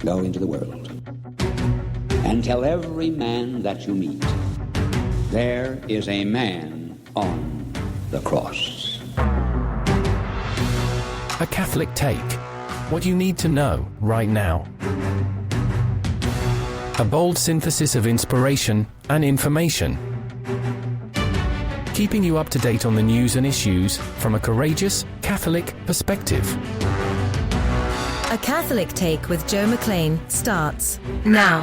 Go into the world and tell every man that you meet, there is a man on the cross. A Catholic Take. What you need to know right now. A bold synthesis of inspiration and information. Keeping you up to date on the news and issues from a courageous Catholic perspective. A Catholic Take with Joe McLean starts now.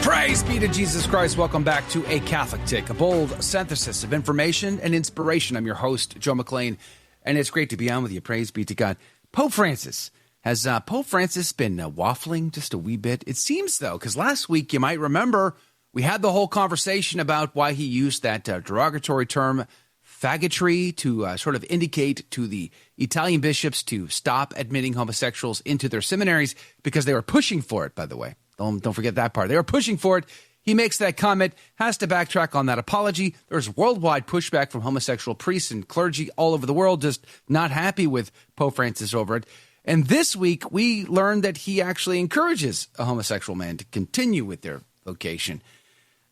Praise be to Jesus Christ. Welcome back to A Catholic Take, a bold synthesis of information and inspiration. I'm your host, Joe McLean, and it's great to be on with you. Praise be to God. Pope Francis. Has Pope Francis been waffling just a wee bit? It seems, though, because last week, you might remember, we had the whole conversation about why he used that derogatory term, faggotry, to sort of indicate to the Italian bishops to stop admitting homosexuals into their seminaries because they were pushing for it, by the way. Don't forget that part. They were pushing for it. He makes that comment, has to backtrack on that apology. There's worldwide pushback from homosexual priests and clergy all over the world, just not happy with Pope Francis over it. And this week, we learned that he actually encourages a homosexual man to continue with their vocation.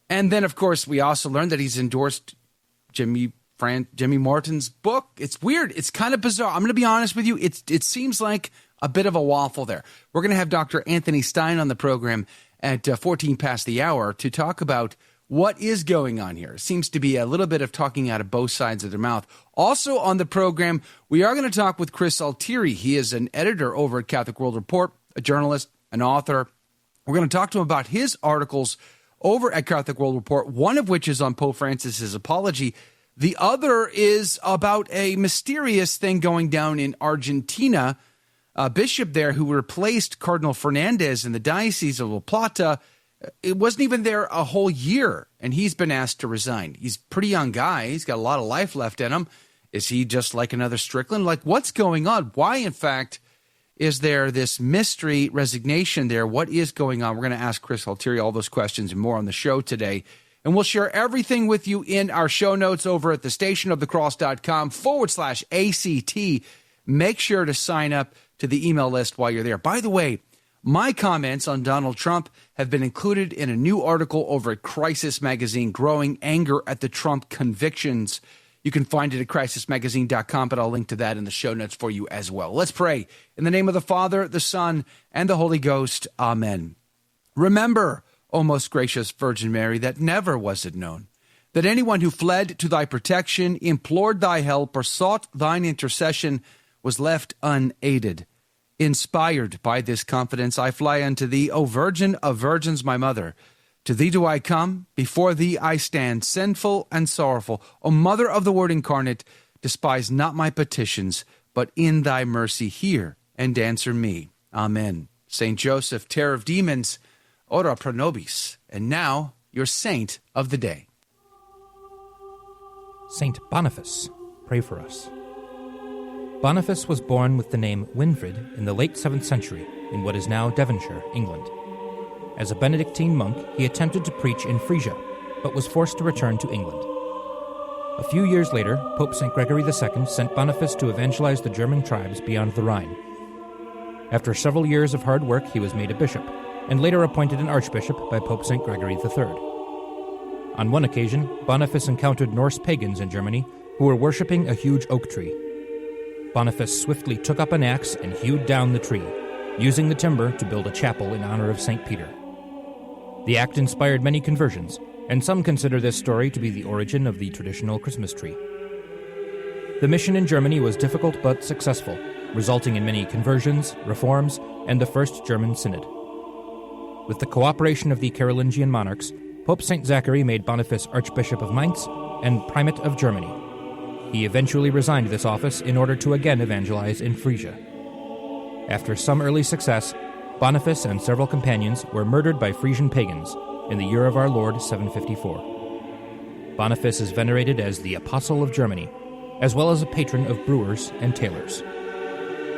And then, of course, we also learned that he's endorsed Jimmy Martin's book. It's weird. It's kind of bizarre. I'm going to be honest with you. It seems like a bit of a waffle there. We're going to have Dr. Anthony Stine on the program at 14 past the hour to talk about what is going on here. It seems to be a little bit of talking out of both sides of their mouth. Also on the program, we are going to talk with Chris Altieri. He is an editor over at Catholic World Report, a journalist, an author. We're going to talk to him about his articles over at Catholic World Report, one of which is on Pope Francis's apology. The other is about a mysterious thing going down in Argentina. A bishop there who replaced Cardinal Fernandez in the Diocese of La Plata, it wasn't even there a whole year, and he's been asked to resign. He's a pretty young guy. He's got a lot of life left in him. Is he just like another Strickland? Like, what's going on? Why, in fact, is there this mystery resignation there? What is going on? We're going to ask Chris Altieri all those questions and more on the show today. And we'll share everything with you in our show notes over at thestationofthecross.com/ACT. Make sure to sign up to the email list while you're there. By the way, my comments on Donald Trump have been included in a new article over at Crisis Magazine, Growing Anger at the Trump Convictions. You can find it at crisismagazine.com, but I'll link to that in the show notes for you as well. Let's pray. In the name of the Father, the Son, and the Holy Ghost. Amen. Remember, O most gracious Virgin Mary, that never was it known that anyone who fled to thy protection, implored thy help, or sought thine intercession was left unaided. Inspired by this confidence, I fly unto thee, O Virgin of Virgins, my mother. To thee do I come, before thee I stand, sinful and sorrowful. O Mother of the Word incarnate, despise not my petitions, but in thy mercy hear and answer me. Amen. Saint Joseph, terror of demons, ora pro nobis. And now, your saint of the day. Saint Boniface, pray for us. Boniface was born with the name Winfrid in the late 7th century in what is now Devonshire, England. As a Benedictine monk, he attempted to preach in Frisia, but was forced to return to England. A few years later, Pope St. Gregory II sent Boniface to evangelize the German tribes beyond the Rhine. After several years of hard work, he was made a bishop, and later appointed an archbishop by Pope St. Gregory III. On one occasion, Boniface encountered Norse pagans in Germany who were worshipping a huge oak tree. Boniface swiftly took up an axe and hewed down the tree, using the timber to build a chapel in honor of St. Peter. The act inspired many conversions, and some consider this story to be the origin of the traditional Christmas tree. The mission in Germany was difficult but successful, resulting in many conversions, reforms, and the First German Synod. With the cooperation of the Carolingian monarchs, Pope St. Zachary made Boniface Archbishop of Mainz and Primate of Germany. He eventually resigned this office in order to again evangelize in Frisia. After some early success, Boniface and several companions were murdered by Frisian pagans in the year of our Lord 754. Boniface is venerated as the Apostle of Germany, as well as a patron of brewers and tailors.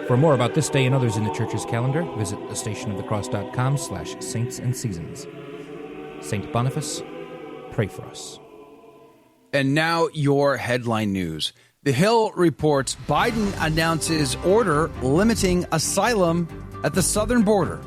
For more about this day and others in the Church's calendar, visit thestationofthecross.com/saints and seasons. Saint Boniface, pray for us. And now your headline news. The Hill reports Biden announces order limiting asylum at the southern border.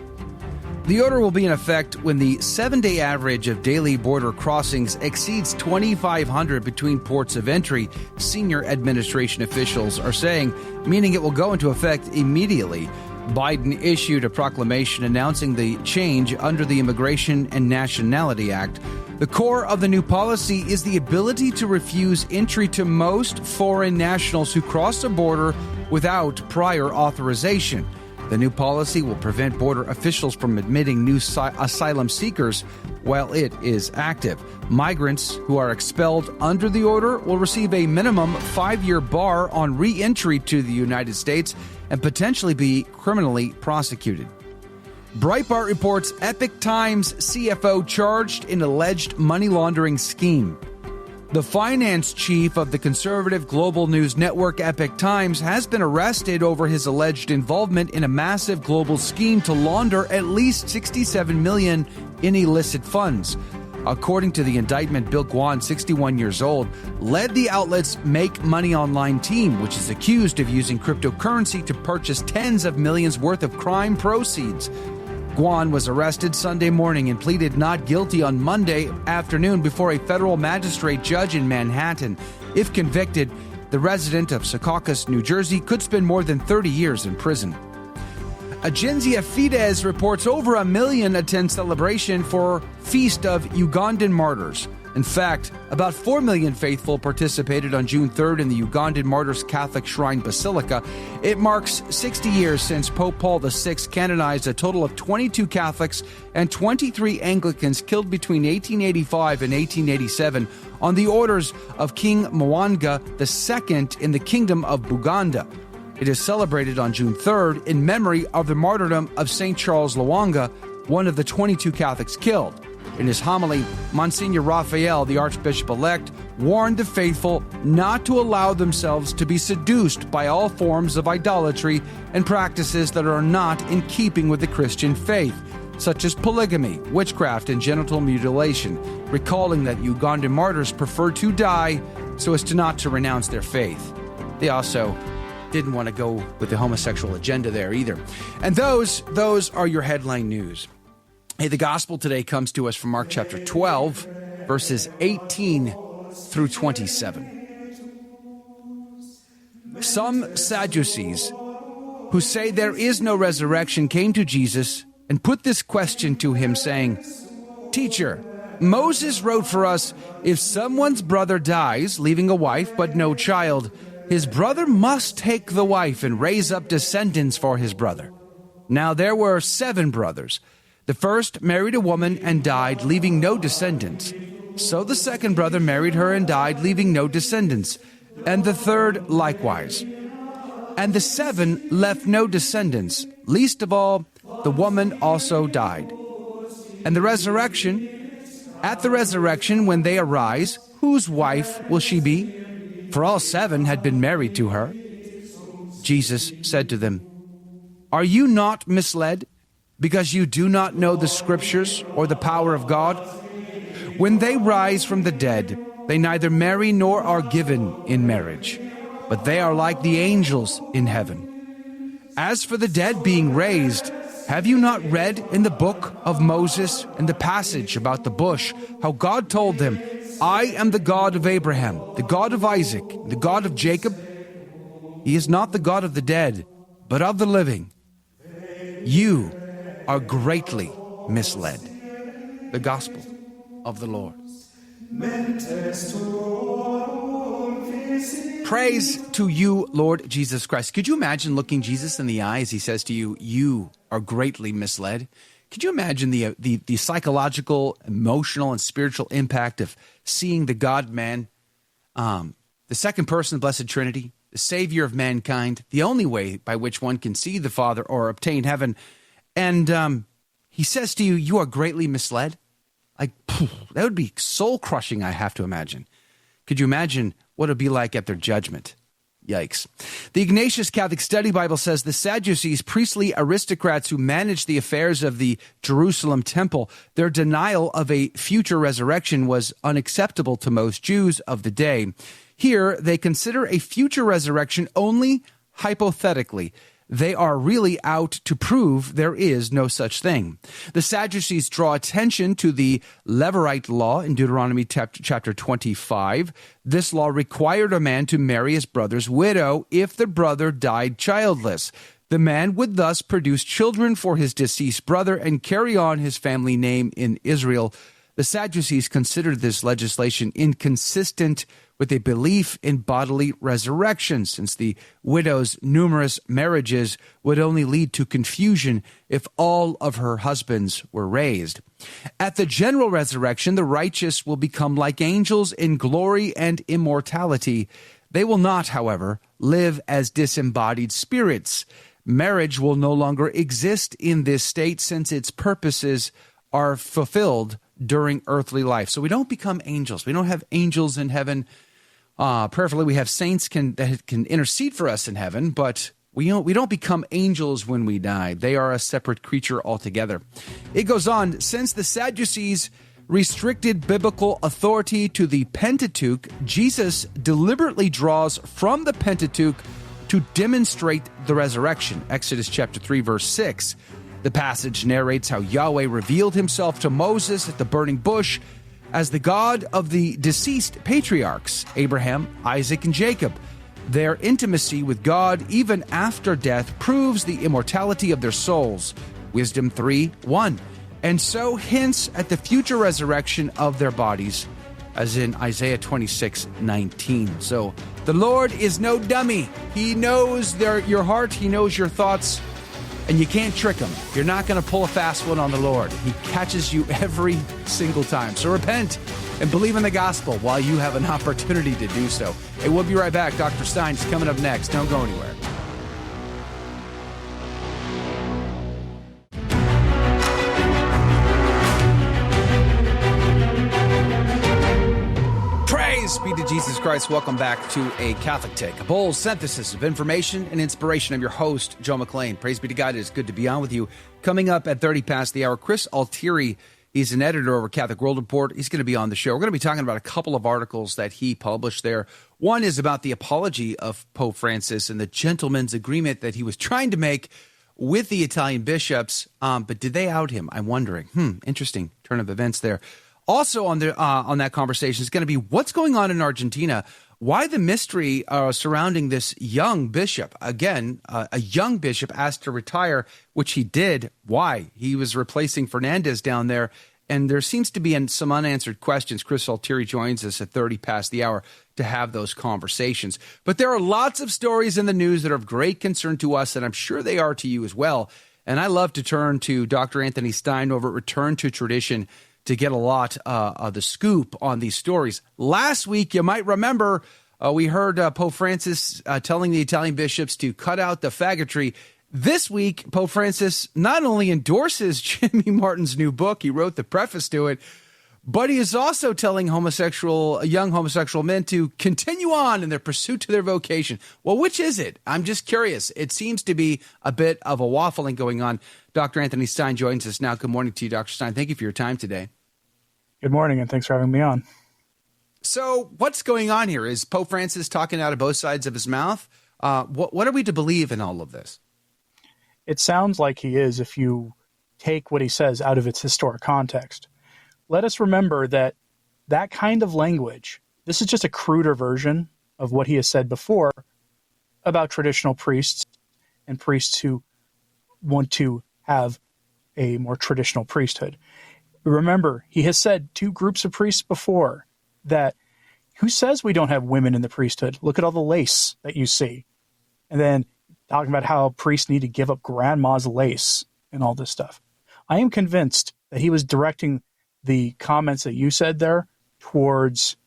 The order will be in effect when the 7-day average of daily border crossings exceeds 2,500 between ports of entry, senior administration officials are saying, meaning it will go into effect immediately. Biden issued a proclamation announcing the change under the Immigration and Nationality Act. The core of the new policy is the ability to refuse entry to most foreign nationals who cross the border without prior authorization. The new policy will prevent border officials from admitting new asylum seekers while it is active. Migrants who are expelled under the order will receive a minimum 5-year bar on re-entry to the United States and potentially be criminally prosecuted. Breitbart reports Epoch Times CFO charged in alleged money laundering scheme. The finance chief of the conservative global news network Epoch Times has been arrested over his alleged involvement in a massive global scheme to launder at least $67 million in illicit funds. According to the indictment, Bill Guan, 61 years old, led the outlet's Make Money Online team, which is accused of using cryptocurrency to purchase tens of millions worth of crime proceeds. Guan was arrested Sunday morning and pleaded not guilty on Monday afternoon before a federal magistrate judge in Manhattan. If convicted, the resident of Secaucus, New Jersey, could spend more than 30 years in prison. Agenzia Fides reports over 1 million attend celebration for Feast of Ugandan Martyrs. In fact, about 4 million faithful participated on June 3rd in the Ugandan Martyrs Catholic Shrine Basilica. It marks 60 years since Pope Paul VI canonized a total of 22 Catholics and 23 Anglicans killed between 1885 and 1887 on the orders of King Mwanga II in the Kingdom of Buganda. It is celebrated on June 3rd in memory of the martyrdom of St. Charles Lwanga, one of the 22 Catholics killed. In his homily, Monsignor Raphael, the Archbishop-elect, warned the faithful not to allow themselves to be seduced by all forms of idolatry and practices that are not in keeping with the Christian faith, such as polygamy, witchcraft, and genital mutilation, recalling that Ugandan martyrs preferred to die so as to not to renounce their faith. They also didn't want to go with the homosexual agenda there either. And those are your headline news. Hey, the gospel today comes to us from Mark chapter 12, verses 18 through 27. Some Sadducees who say there is no resurrection came to Jesus and put this question to him, saying, "Teacher, Moses wrote for us, if someone's brother dies, leaving a wife but no child, his brother must take the wife and raise up descendants for his brother. Now there were 7 brothers. The first married a woman and died, leaving no descendants. So the second brother married her and died, leaving no descendants. And the third likewise. And the 7 left no descendants. Least of all, the woman also died. And at the resurrection, when they arise, whose wife will she be? For all 7 had been married to her." Jesus said to them, "Are you not misled, because you do not know the Scriptures or the power of God? When they rise from the dead, they neither marry nor are given in marriage, but they are like the angels in heaven. As for the dead being raised, have you not read in the book of Moses and the passage about the bush, how God told them, 'I am the God of Abraham, the God of Isaac, the God of Jacob'? He is not the God of the dead, but of the living. You are greatly misled." The gospel of the Lord. Praise to you, Lord Jesus Christ. Could you imagine looking Jesus in the eye as he says to you, "You are greatly misled"? Could you imagine the psychological, emotional, and spiritual impact of seeing the God-man, the second person of the Blessed Trinity, the Savior of mankind, the only way by which one can see the Father or obtain heaven, and he says to you, "You are greatly misled"? Like, that would be soul-crushing, I have to imagine. Could you imagine what it would be like at their judgment? Yikes. The Ignatius Catholic Study Bible says the Sadducees, priestly aristocrats who managed the affairs of the Jerusalem temple, their denial of a future resurrection was unacceptable to most Jews of the day. Here, they consider a future resurrection only hypothetically. they are really out to prove there is no such thing. The Sadducees draw attention to the Levirate law in Deuteronomy chapter 25. This law required a man to marry his brother's widow if the brother died childless. The man would thus produce children for his deceased brother and carry on his family name in Israel. The Sadducees considered this legislation inconsistent with a belief in bodily resurrection, since the widow's numerous marriages would only lead to confusion if all of her husbands were raised. At the general resurrection, the righteous will become like angels in glory and immortality. They will not, however, live as disembodied spirits. Marriage will no longer exist in this state, since its purposes are fulfilled during earthly life. So we don't become angels. We don't have angels in heaven. Prayerfully, we have saints that can intercede for us in heaven, but we don't become angels when we die. They are a separate creature altogether. It goes on, since the Sadducees restricted biblical authority to the Pentateuch, Jesus deliberately draws from the Pentateuch to demonstrate the resurrection. Exodus chapter 3, verse 6. The passage narrates how Yahweh revealed himself to Moses at the burning bush as the God of the deceased patriarchs, Abraham, Isaac, and Jacob. Their intimacy with God, even after death, proves the immortality of their souls. Wisdom 3:1. And so hints at the future resurrection of their bodies, as in Isaiah 26:19. So the Lord is no dummy. He knows your heart. He knows your thoughts. And you can't trick him. You're not going to pull a fast one on the Lord. He catches you every single time. So repent and believe in the gospel while you have an opportunity to do so. Hey, we'll be right back. Dr. Stine is coming up next. Don't go anywhere. Praise be to Jesus Christ. Welcome back to A Catholic Take, a bold synthesis of information and inspiration. I'm your host, Joe McClain. Praise be to God. It is good to be on with you. Coming up at 30 past the hour, Chris Altieri. He's an editor over Catholic World Report. He's going to be on the show. We're going to be talking about a couple of articles that he published there. One is about the apology of Pope Francis and the gentleman's agreement that he was trying to make with the Italian bishops. But did they out him? I'm wondering. Interesting turn of events there. Also on that conversation is going to be what's going on in Argentina, why the mystery surrounding this young bishop. Again, a young bishop asked to retire, which he did. Why? He was replacing Fernandez down there, and there seems to be some unanswered questions. Chris Altieri joins us at 30 past the hour to have those conversations. But there are lots of stories in the news that are of great concern to us, and I'm sure they are to you as well. And I love to turn to Dr. Anthony Stine over at Return to Tradition to get a lot of the scoop on these stories. Last week, you might remember, we heard Pope Francis telling the Italian bishops to cut out the faggotry. This week, Pope Francis not only endorses Jimmy Martin's new book, he wrote the preface to it, but he is also telling young homosexual men to continue on in their pursuit to their vocation. Well, which is it? I'm just curious. It seems to be a bit of a waffling going on. Dr. Anthony Stine joins us now. Good morning to you, Dr. Stine. Thank you for your time today. Good morning, and thanks for having me on. So what's going on here? Is Pope Francis talking out of both sides of his mouth? What are we to believe in all of this? It sounds like he is if you take what he says out of its historic context. Let us remember that kind of language, this is just a cruder version of what he has said before about traditional priests and priests who want to have a more traditional priesthood. Remember, he has said two groups of priests before that, who says we don't have women in the priesthood? Look at all the lace that you see. And then talking about how priests need to give up grandma's lace and all this stuff. I am convinced that he was directing the comments that you said there towards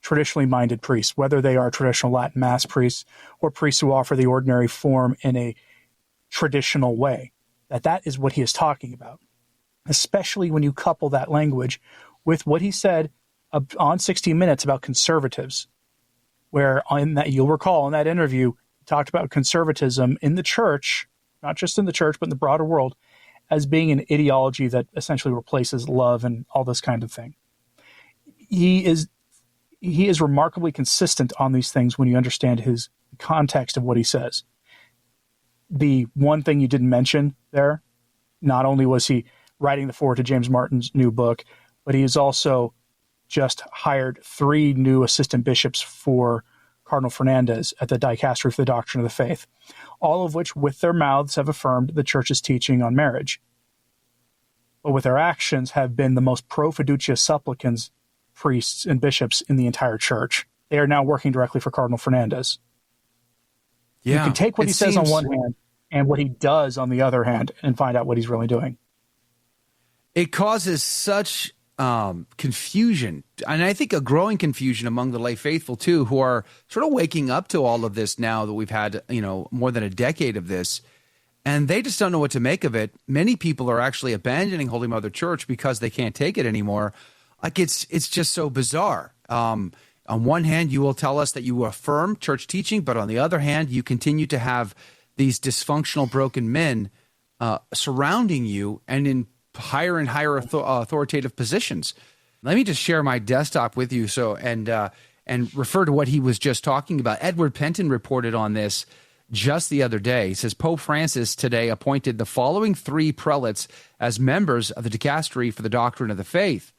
traditionally minded priests, whether they are traditional Latin Mass priests or priests who offer the ordinary form in a traditional way. That is what he is talking about. Especially when you couple that language with what he said on 60 Minutes about conservatives, where you'll recall in that interview, he talked about conservatism in the church, not just in the church, but in the broader world, as being an ideology that essentially replaces love and all this kind of thing. He is remarkably consistent on these things when you understand his context of what he says. the one thing you didn't mention there, not only was he writing the foreword to James Martin's new book, but he has also just hired 3 new assistant bishops for Cardinal Fernandez at the Dicastery for the Doctrine of the Faith, all of which with their mouths have affirmed the Church's teaching on marriage, but with their actions have been the most pro fiducia supplicans priests and bishops in the entire Church. They are now working directly for Cardinal Fernandez. Yeah, you can take what he says on one hand and what he does on the other hand and find out what he's really doing. It causes such confusion, and I think a growing confusion among the lay faithful too, who are sort of waking up to all of this now that we've had, more than a decade of this, and they just don't know what to make of it. Many people are actually abandoning Holy Mother Church because they can't take it anymore. Like it's just so bizarre. On one hand, you will tell us that you affirm church teaching, but on the other hand, you continue to have these dysfunctional, broken men surrounding you and in higher and higher authoritative positions. Let me just share my desktop with you and refer to what he was just talking about. Edward Penton reported on this just the other day. He says, Pope Francis today appointed the following 3 prelates as members of the Dicastery for the Doctrine of the Faith.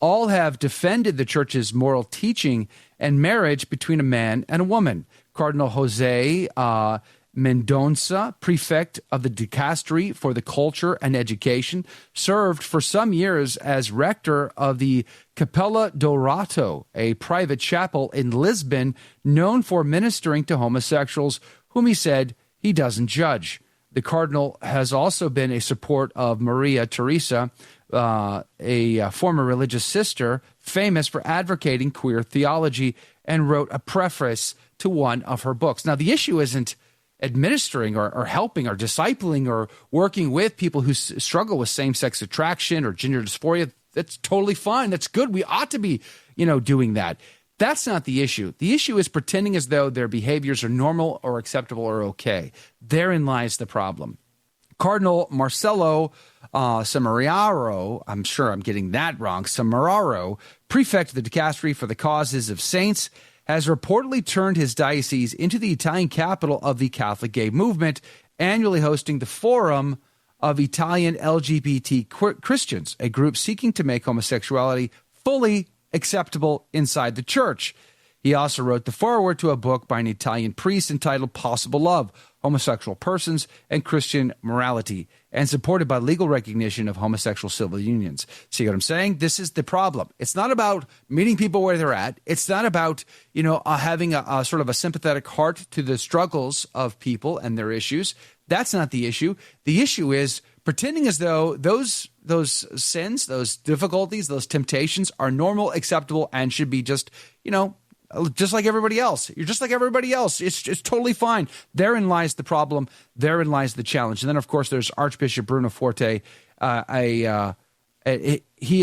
All have defended the Church's moral teaching and marriage between a man and a woman. Cardinal Jose Mendonça, prefect of the Dicastery for the Culture and Education, served for some years as rector of the Capella Dorato, a private chapel in Lisbon known for ministering to homosexuals, whom he said he doesn't judge. The cardinal has also been a support of Maria Teresa, a former religious sister, famous for advocating queer theology, and wrote a preface to one of her books. Now, the issue isn't administering or helping or discipling or working with people who struggle with same-sex attraction or gender dysphoria. That's totally fine. That's good. We ought to be, doing that. That's not the issue. The issue is pretending as though their behaviors are normal or acceptable or okay. Therein lies the problem. Cardinal Marcello Semeraro, I'm sure I'm getting that wrong, Semeraro, prefect of the Dicastery for the Causes of Saints, has reportedly turned his diocese into the Italian capital of the Catholic gay movement, annually hosting the Forum of Italian LGBT Christians, a group seeking to make homosexuality fully acceptable inside the Church. He also wrote the foreword to a book by an Italian priest entitled Possible Love, Homosexual Persons and Christian Morality, and supported by legal recognition of homosexual civil unions. See what I'm saying? This is the problem. It's not about meeting people where they're at. It's not about, having a sort of a sympathetic heart to the struggles of people and their issues. That's not the issue. The issue is pretending as though those sins, those difficulties, those temptations are normal, acceptable, and should be just like everybody else. You're just like everybody else. It's totally fine. Therein lies the problem. Therein lies the challenge. And then, of course, there's Archbishop Bruno Forte. He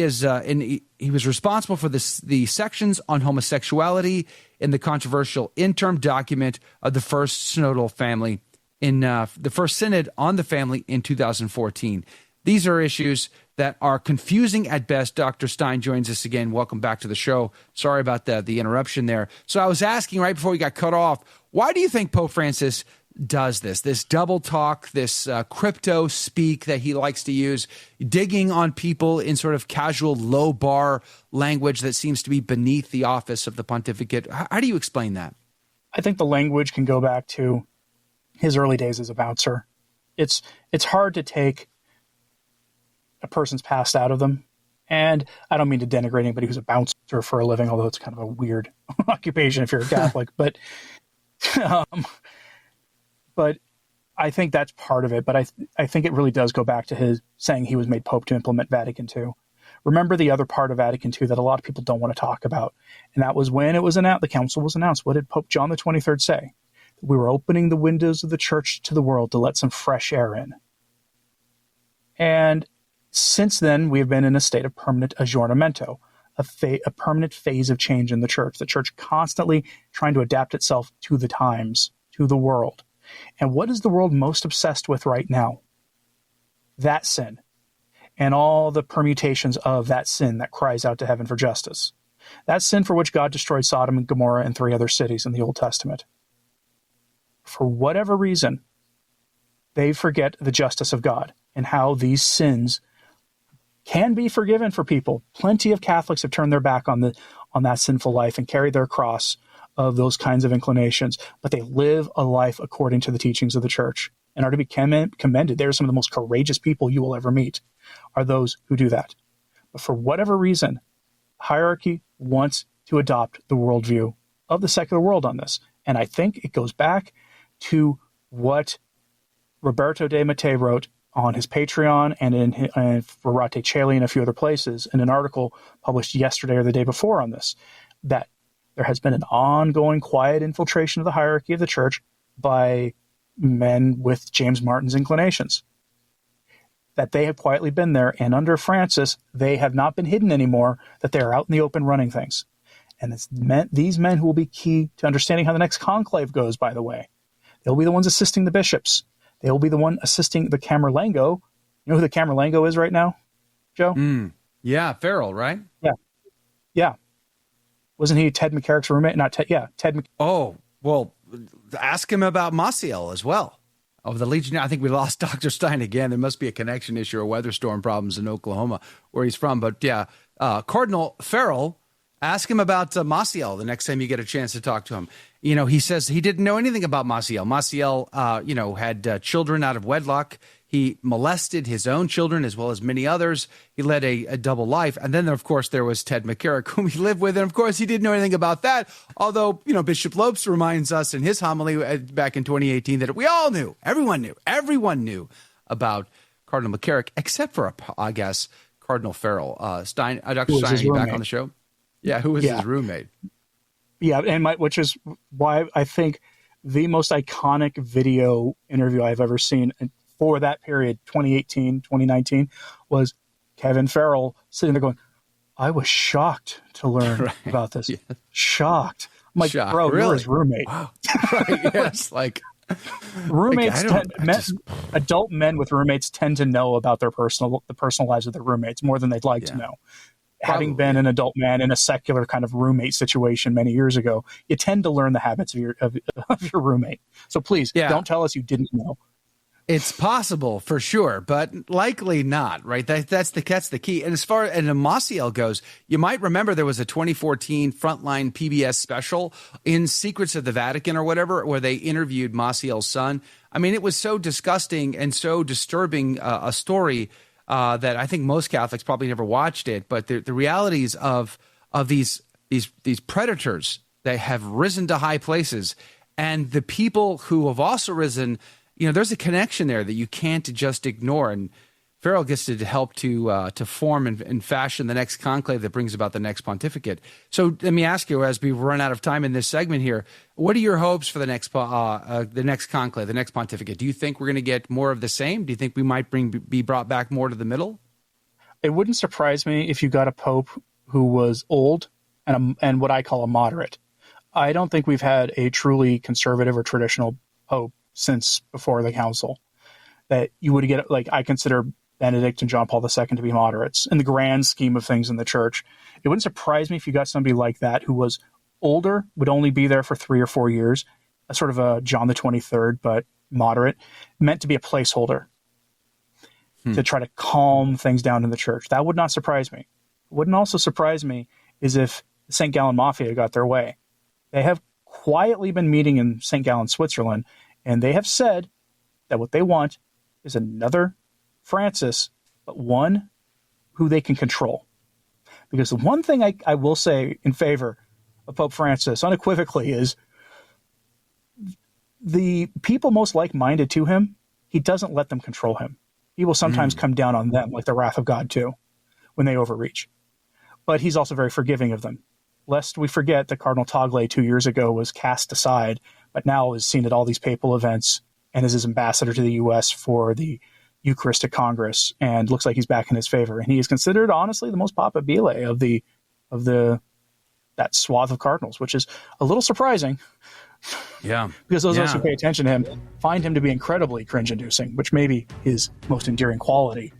was responsible for the sections on homosexuality in the controversial interim document of the First Synodal Family in the First Synod on the Family in 2014. These are issues that are confusing at best. Dr. Stine joins us again. Welcome back to the show. Sorry about the interruption there. So I was asking right before we got cut off, why do you think Pope Francis does this double talk, this crypto speak that he likes to use, digging on people in sort of casual low bar language that seems to be beneath the office of the pontificate? How do you explain that? I think the language can go back to his early days as a bouncer. It's hard to take a person's past out of them. And I don't mean to denigrate anybody who's a bouncer for a living, although it's kind of a weird occupation if you're a Catholic. But I think that's part of it. But I think it really does go back to his saying he was made Pope to implement Vatican II. Remember the other part of Vatican II that a lot of people don't want to talk about. And that was when it was announced, the council was announced. What did Pope John the 23rd say? We were opening the windows of the Church to the world to let some fresh air in. And since then, we have been in a state of permanent aggiornamento, a permanent phase of change in the Church. The Church constantly trying to adapt itself to the times, to the world. And what is the world most obsessed with right now? That sin. And all the permutations of that sin that cries out to heaven for justice. That sin for which God destroyed Sodom and Gomorrah and 3 other cities in the Old Testament. For whatever reason, they forget the justice of God and how these sins can be forgiven for people. Plenty of Catholics have turned their back on that sinful life and carried their cross of those kinds of inclinations, but they live a life according to the teachings of the church and are to be commended. They're some of the most courageous people you will ever meet, are those who do that. But for whatever reason, hierarchy wants to adopt the worldview of the secular world on this. And I think it goes back to what Roberto de Mattei wrote on his Patreon and for Rate Caeli and a few other places in an article published yesterday or the day before on this, that there has been an ongoing quiet infiltration of the hierarchy of the church by men with James Martin's inclinations. That they have quietly been there, and under Francis, they have not been hidden anymore, that they are out in the open running things. And it's these men who will be key to understanding how the next conclave goes, by the way. They'll be the ones assisting the bishops. They will be the one assisting the Camerlengo. You know who the Camerlengo is right now, Joe? Yeah, Farrell, right? Yeah. Wasn't he Ted McCarrick's roommate? Not Ted. Yeah, Ted. Oh, well, ask him about Maciel as well. Of the Legion, I think we lost Dr. Stine again. There must be a connection issue or weather storm problems in Oklahoma, where he's from. But yeah, Cardinal Farrell, ask him about Maciel the next time you get a chance to talk to him. You know, he says he didn't know anything about Maciel. Maciel, had children out of wedlock. He molested his own children as well as many others. He led a double life. And then, of course, there was Ted McCarrick, whom he lived with. And, of course, he didn't know anything about that. Although, Bishop Lopes reminds us in his homily back in 2018 that we all knew, everyone knew about Cardinal McCarrick, except for, I guess, Cardinal Farrell. Dr. Stine, are you back on the show? Yeah, who was his roommate? Yeah, and which is why I think the most iconic video interview I've ever seen for that period, 2018, 2019, was Kevin Farrell sitting there going, I was shocked to learn about this. Yeah. Shocked. I'm like, bro, really? You're his roommate. Wow. Right, yes, roommates, adult men with roommates tend to know about the personal lives of their roommates more than they'd like to know. Having been an adult man in a secular kind of roommate situation many years ago, you tend to learn the habits of your roommate. So please don't tell us you didn't know. It's possible for sure, but likely not, right? That's the key. And as far as Maciel goes, you might remember there was a 2014 Frontline PBS special in Secrets of the Vatican or whatever, where they interviewed Maciel's son. I mean, it was so disgusting and so disturbing a story that I think most Catholics probably never watched it. But the realities of these predators that have risen to high places, and the people who have also risen. There's a connection there that you can't just ignore, and Farrell gets to help to form and fashion the next conclave that brings about the next pontificate. So let me ask you, as we run out of time in this segment here, what are your hopes for the next conclave, the next pontificate? Do you think we're going to get more of the same? Do you think we might be brought back more to the middle? It wouldn't surprise me if you got a pope who was old and what I call a moderate. I don't think we've had a truly conservative or traditional pope since before the council, that you would get, I consider Benedict and John Paul II to be moderates in the grand scheme of things in the church. It wouldn't surprise me if you got somebody like that who was older, would only be there for 3 or 4 years, a sort of a John the 23rd, but moderate, meant to be a placeholder to try to calm things down in the church. That would not surprise me. What wouldn't also surprise me is if the St. Gallen Mafia got their way. They have quietly been meeting in St. Gallen, Switzerland, and they have said that what they want is another Francis, but one who they can control. Because the one thing I will say in favor of Pope Francis unequivocally is the people most like-minded to him, he doesn't let them control him. He will sometimes come down on them like the wrath of God too, when they overreach. But he's also very forgiving of them. Lest we forget that Cardinal Tagle 2 years ago was cast aside, but now is seen at all these papal events and is his ambassador to the U.S. for the Eucharistic Congress, and looks like he's back in his favor. And he is considered, honestly, the most papabile of that swath of cardinals, which is a little surprising. Yeah. Because those of us who pay attention to him find him to be incredibly cringe-inducing, which may be his most endearing quality.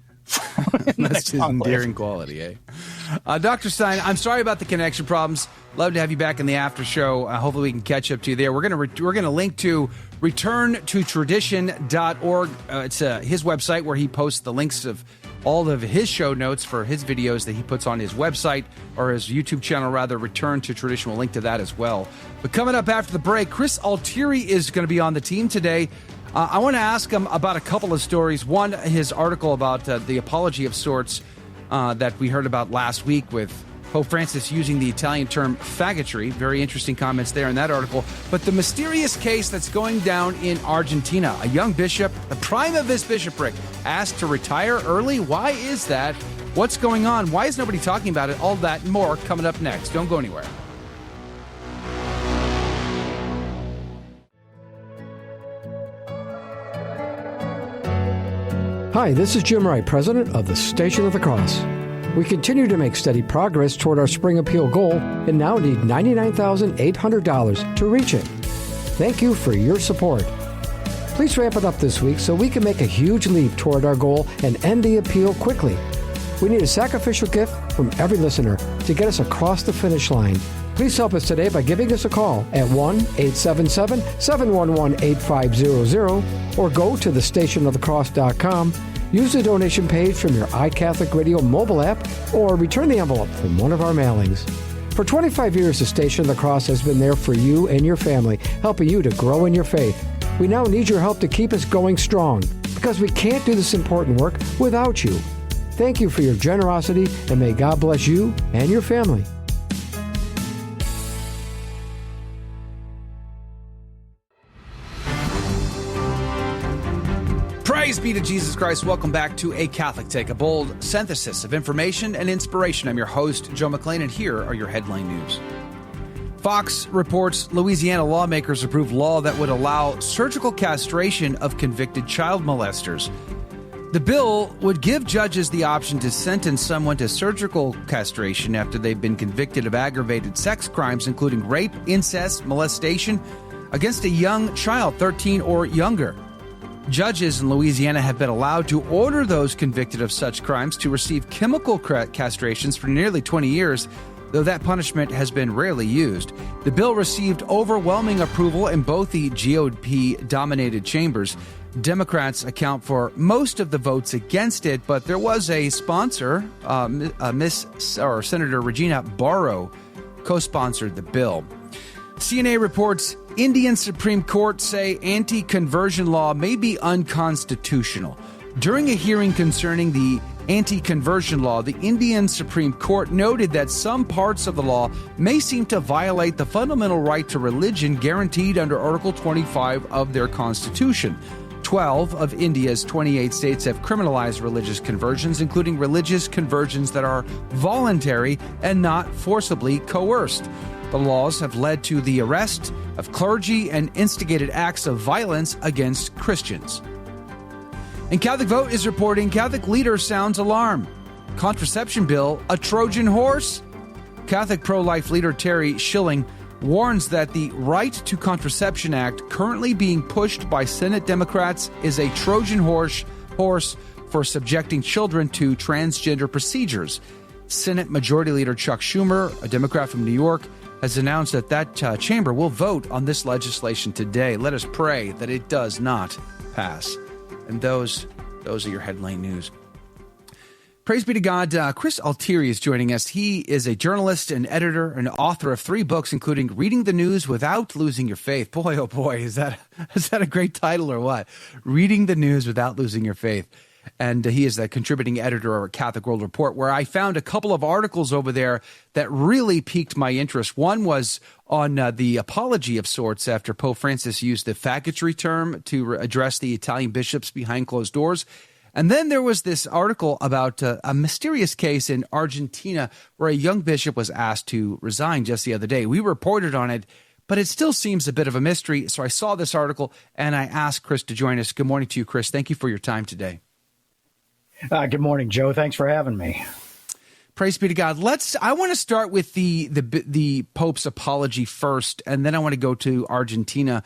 That's his endearing quality, eh? Dr. Stine, I'm sorry about the connection problems. Love to have you back in the after show. Hopefully we can catch up to you there. We're going to link to returntotradition.org. It's his website where he posts the links of all of his show notes for his videos that he puts on his website, or his YouTube channel, rather. Return to Tradition. We'll link to that as well. But coming up after the break, Chris Altieri is going to be on the team today. I want to ask him about a couple of stories. One, his article about the apology of sorts that we heard about last week with Pope Francis using the Italian term faggotry. Very interesting comments there in that article. But the mysterious case that's going down in Argentina. A young bishop, the prime of his bishopric, asked to retire early. Why is that? What's going on? Why is nobody talking about it? All that and more coming up next. Don't go anywhere. Hi, this is Jim Wright, president of the Station of the Cross. We continue to make steady progress toward our spring appeal goal and now need $99,800 to reach it. Thank you for your support. Please ramp it up this week so we can make a huge leap toward our goal and end the appeal quickly. We need a sacrificial gift from every listener to get us across the finish line. Please help us today by giving us a call at 1-877-711-8500 or go to thestationofthecross.com. Use the donation page from your iCatholic Radio mobile app or return the envelope from one of our mailings. For 25 years, the Station of the Cross has been there for you and your family, helping you to grow in your faith. We now need your help to keep us going strong because we can't do this important work without you. Thank you for your generosity, and may God bless you and your family. Praise be to Jesus Christ. Welcome back to A Catholic Take, a bold synthesis of information and inspiration. I'm your host, Joe McClain, and here are your headline news. Fox reports Louisiana lawmakers approve law that would allow surgical castration of convicted child molesters. The bill would give judges the option to sentence someone to surgical castration after they've been convicted of aggravated sex crimes, including rape, incest, molestation against a young child, 13 or younger. Judges in Louisiana have been allowed to order those convicted of such crimes to receive chemical castrations for nearly 20 years, though that punishment has been rarely used. The bill received overwhelming approval in both the GOP-dominated chambers. Democrats account for most of the votes against it, but there was a sponsor, Senator Regina Barrow, co-sponsored the bill. CNA reports Indian Supreme Court say anti-conversion law may be unconstitutional. During a hearing concerning the anti-conversion law, the Indian Supreme Court noted that some parts of the law may seem to violate the fundamental right to religion guaranteed under Article 25 of their Constitution. 12 of India's 28 states have criminalized religious conversions, including religious conversions that are voluntary and not forcibly coerced. The laws have led to the arrest of clergy and instigated acts of violence against Christians. And Catholic Vote is reporting Catholic leader sounds alarm. Contraception bill, a Trojan horse? Catholic pro-life leader Terry Schilling warns that the Right to Contraception Act currently being pushed by Senate Democrats is a Trojan horse for subjecting children to transgender procedures. Senate Majority Leader Chuck Schumer, a Democrat from New York, has announced that chamber will vote on this legislation today. Let us pray that it does not pass. And those are your headline news. Praise be to God. Chris Altieri is joining us. He is a journalist, an editor, and author of 3 books, including Reading the News Without Losing Your Faith. Boy, oh boy, is that a great title or what? Reading the News Without Losing Your Faith. And he is the contributing editor of Catholic World Report, where I found a couple of articles over there that really piqued my interest. One was on the apology of sorts after Pope Francis used the faggotry term to address the Italian bishops behind closed doors. And then there was this article about a mysterious case in Argentina where a young bishop was asked to resign just the other day. We reported on it, but it still seems a bit of a mystery. So I saw this article and I asked Chris to join us. Good morning to you, Chris. Thank you for your time today. Good morning, Joe. Thanks for having me. Praise be to God. I want to start with the Pope's apology first, and then I want to go to Argentina.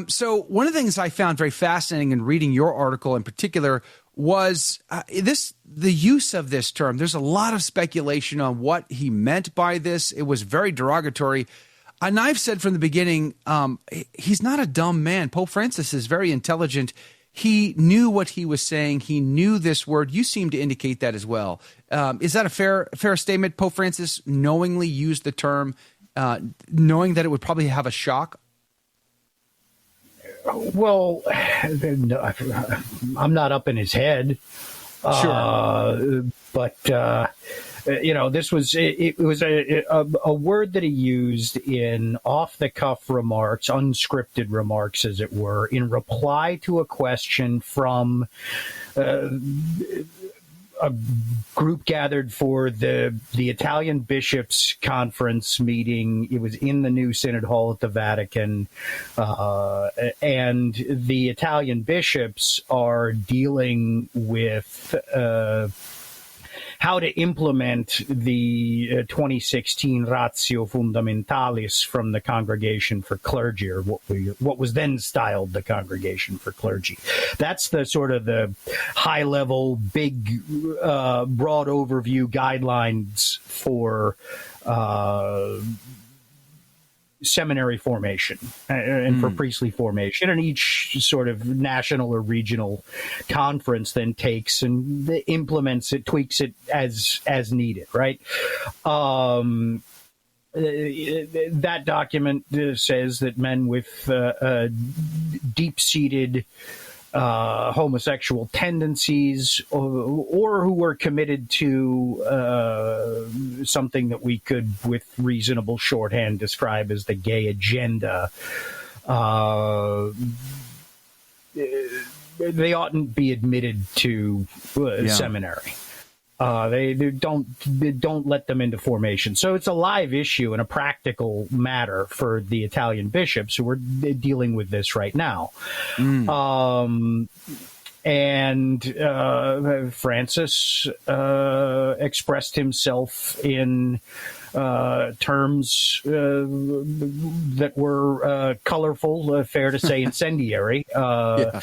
So one of the things I found very fascinating in reading your article in particular was the use of this term. There's a lot of speculation on what he meant by this. It was very derogatory. And I've said from the beginning, he's not a dumb man. Pope Francis is very intelligent. He knew what he was saying. He knew this word. You seem to indicate that as well. Is that a fair statement? Pope Francis knowingly used the term, knowing that it would probably have a shock? Well, I'm not up in his head. Sure. But this was it was a word that he used in off-the-cuff remarks, unscripted remarks, as it were, in reply to a question from a group gathered for the Italian bishops' conference meeting. It was in the new Synod Hall at the Vatican, and the Italian bishops are dealing with how to implement the 2016 Ratio Fundamentalis from the Congregation for Clergy, or what was then styled the Congregation for Clergy. That's the sort of the high-level, big, broad overview guidelines for seminary formation and for priestly formation, and each sort of national or regional conference then takes and implements it, tweaks it as needed, right? That document says that men with deep-seated homosexual tendencies, or who were committed to something that we could, with reasonable shorthand, describe as the gay agenda, they oughtn't be admitted to seminary. They don't let them into formation. So it's a live issue and a practical matter for the Italian bishops who are dealing with this right now. And Francis expressed himself in terms that were colorful, fair to say incendiary. I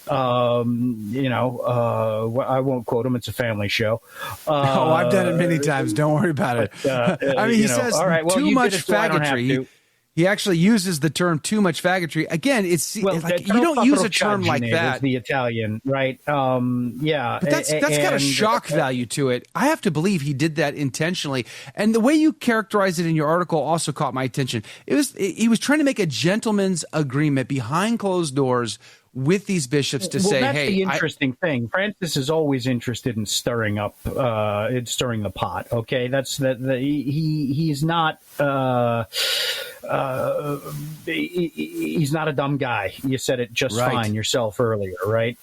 won't quote him. It's a family show. I've done it many times. Don't worry about it. I mean, he says all right, well, too much faggotry. He actually uses the term "too much faggotry." Again, it's like you don't use a term like that. The Italian, right? Yeah, but that's got a shock value to it. I have to believe he did that intentionally, and the way you characterize it in your article also caught my attention. He was trying to make a gentleman's agreement behind closed doors with these bishops to say, that's "Hey, the interesting thing. Francis is always interested in stirring the pot." Okay, that's that. He's not. He's not a dumb guy. You said it just fine yourself earlier, right?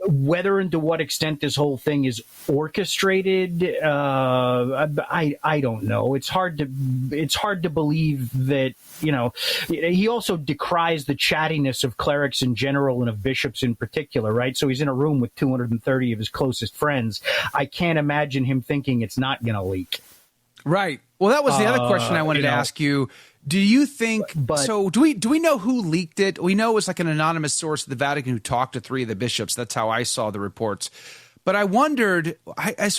Whether and to what extent this whole thing is orchestrated, I don't know. It's hard to believe that. He also decries the chattiness of clerics in general and of bishops in particular, right? So he's in a room with 230 of his closest friends. I can't imagine him thinking it's not going to leak. Right. Well, that was the other question I wanted to ask you. Do you think so? Do we know who leaked it? We know it was like an anonymous source at the Vatican who talked to three of the bishops. That's how I saw the reports. But I wondered,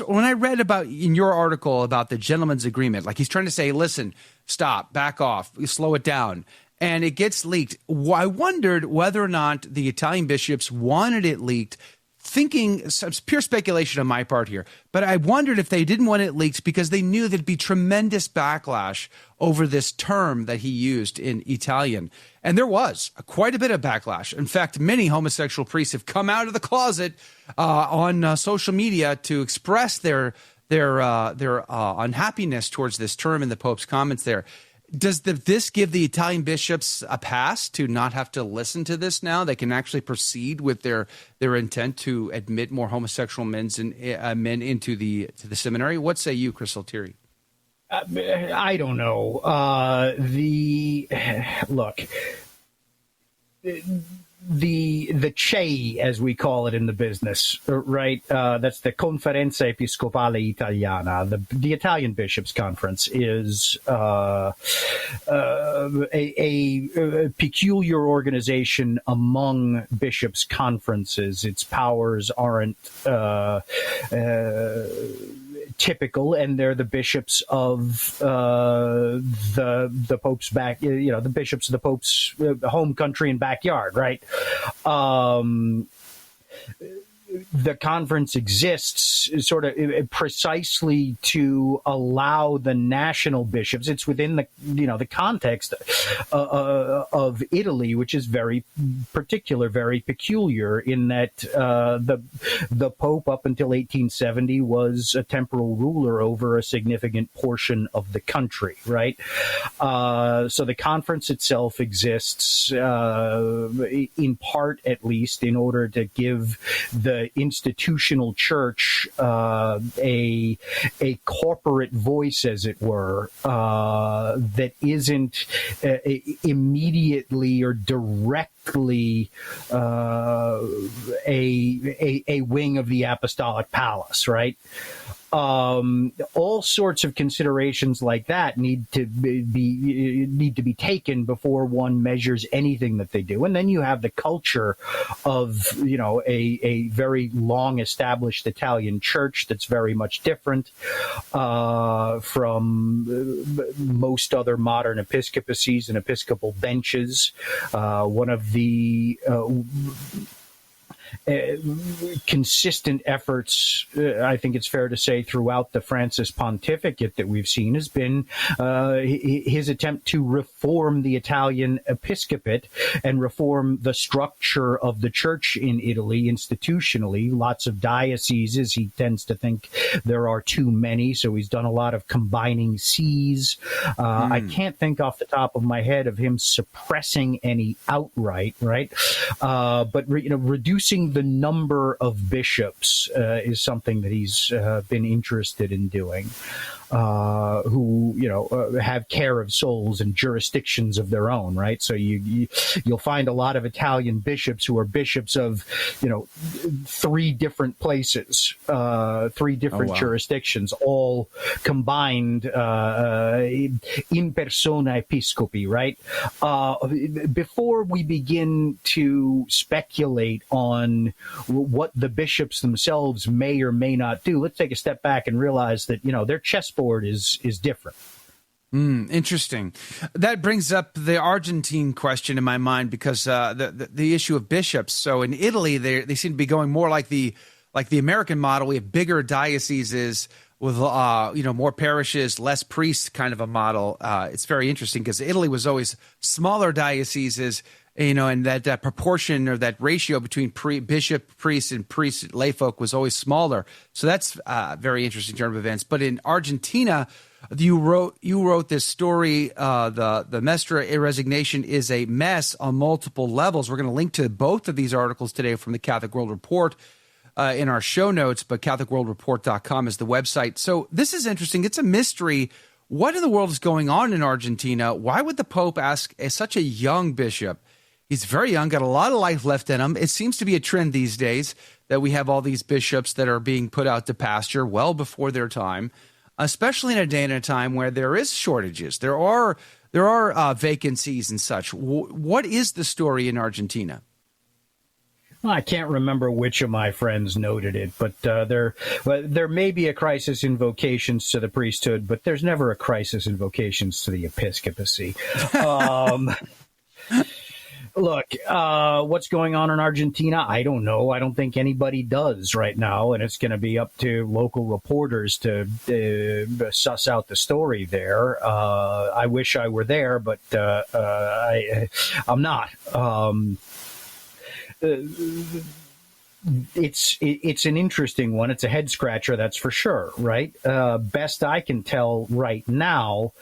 when I read about in your article about the gentleman's agreement, like he's trying to say, listen, stop, back off, slow it down, and it gets leaked. I wondered whether or not the Italian bishops wanted it leaked, thinking, it's pure speculation on my part here, but I wondered if they didn't want it leaked because they knew there'd be tremendous backlash over this term that he used in Italian. And there was quite a bit of backlash. In fact, many homosexual priests have come out of the closet on social media to express their unhappiness towards this term in the Pope's comments there. Does this give the Italian bishops a pass to not have to listen to this now? They can actually proceed with their intent to admit more homosexual men into the seminary. What say you, Chris Altieri? I don't know. Look. The CEI, as we call it in the business, right? That's the Conferenza Episcopale Italiana. The Italian Bishops' Conference is a peculiar organization among bishops' conferences. Its powers aren't typical, and they're the bishops of the Pope's the bishops of the Pope's home country and backyard, right? The conference exists sort of precisely to allow the national bishops. It's within the context of Italy, which is very particular, very peculiar, in that the Pope up until 1870 was a temporal ruler over a significant portion of the country, right? So the conference itself exists in part, at least, in order to give the institutional church a corporate voice, as it were, that isn't immediately or directly a wing of the apostolic palace, right? All sorts of considerations like that need to be taken before one measures anything that they do. And then you have the culture of, a very long established Italian church that's very much different from most other modern episcopacies and episcopal benches. One of the consistent efforts, I think it's fair to say, throughout the Francis pontificate that we've seen has been his attempt to reform the Italian episcopate and reform the structure of the church in Italy institutionally. Lots of dioceses. He tends to think there are too many, so he's done a lot of combining sees. I can't think off the top of my head of him suppressing any outright, right? But reducing the number of bishops is something that he's been interested in doing. Who have care of souls and jurisdictions of their own, right? So you'll find a lot of Italian bishops who are bishops of 3 different places, 3 different jurisdictions, all combined in persona episcopi, right? Before we begin to speculate on what the bishops themselves may or may not do, let's take a step back and realize that their chessboard is different. Interesting. That brings up the Argentine question in my mind, because the issue of bishops. So in Italy, they seem to be going more like the American model. We have bigger dioceses with more parishes, less priests, kind of a model. It's very interesting because Italy was always smaller dioceses, and that proportion or that ratio between bishop, priest, and priest layfolk was always smaller. So that's a very interesting turn of events. But in Argentina, you wrote this story. The Mestre resignation is a mess on multiple levels. We're going to link to both of these articles today from the Catholic World Report in our show notes, but CatholicWorldReport.com is the website. So this is interesting. It's a mystery. What in the world is going on in Argentina? Why would the Pope ask such a young bishop? He's very young, got a lot of life left in him. It seems to be a trend these days that we have all these bishops that are being put out to pasture well before their time, especially in a day and a time where there is shortages. There are vacancies and such. What is the story in Argentina? Well, I can't remember which of my friends noted it, but there may be a crisis in vocations to the priesthood, but there's never a crisis in vocations to the episcopacy. Look, what's going on in Argentina? I don't know. I don't think anybody does right now, and it's going to be up to local reporters to suss out the story there. I wish I were there, but I'm not. It's an interesting one. It's a head scratcher, that's for sure, right? Best I can tell right now,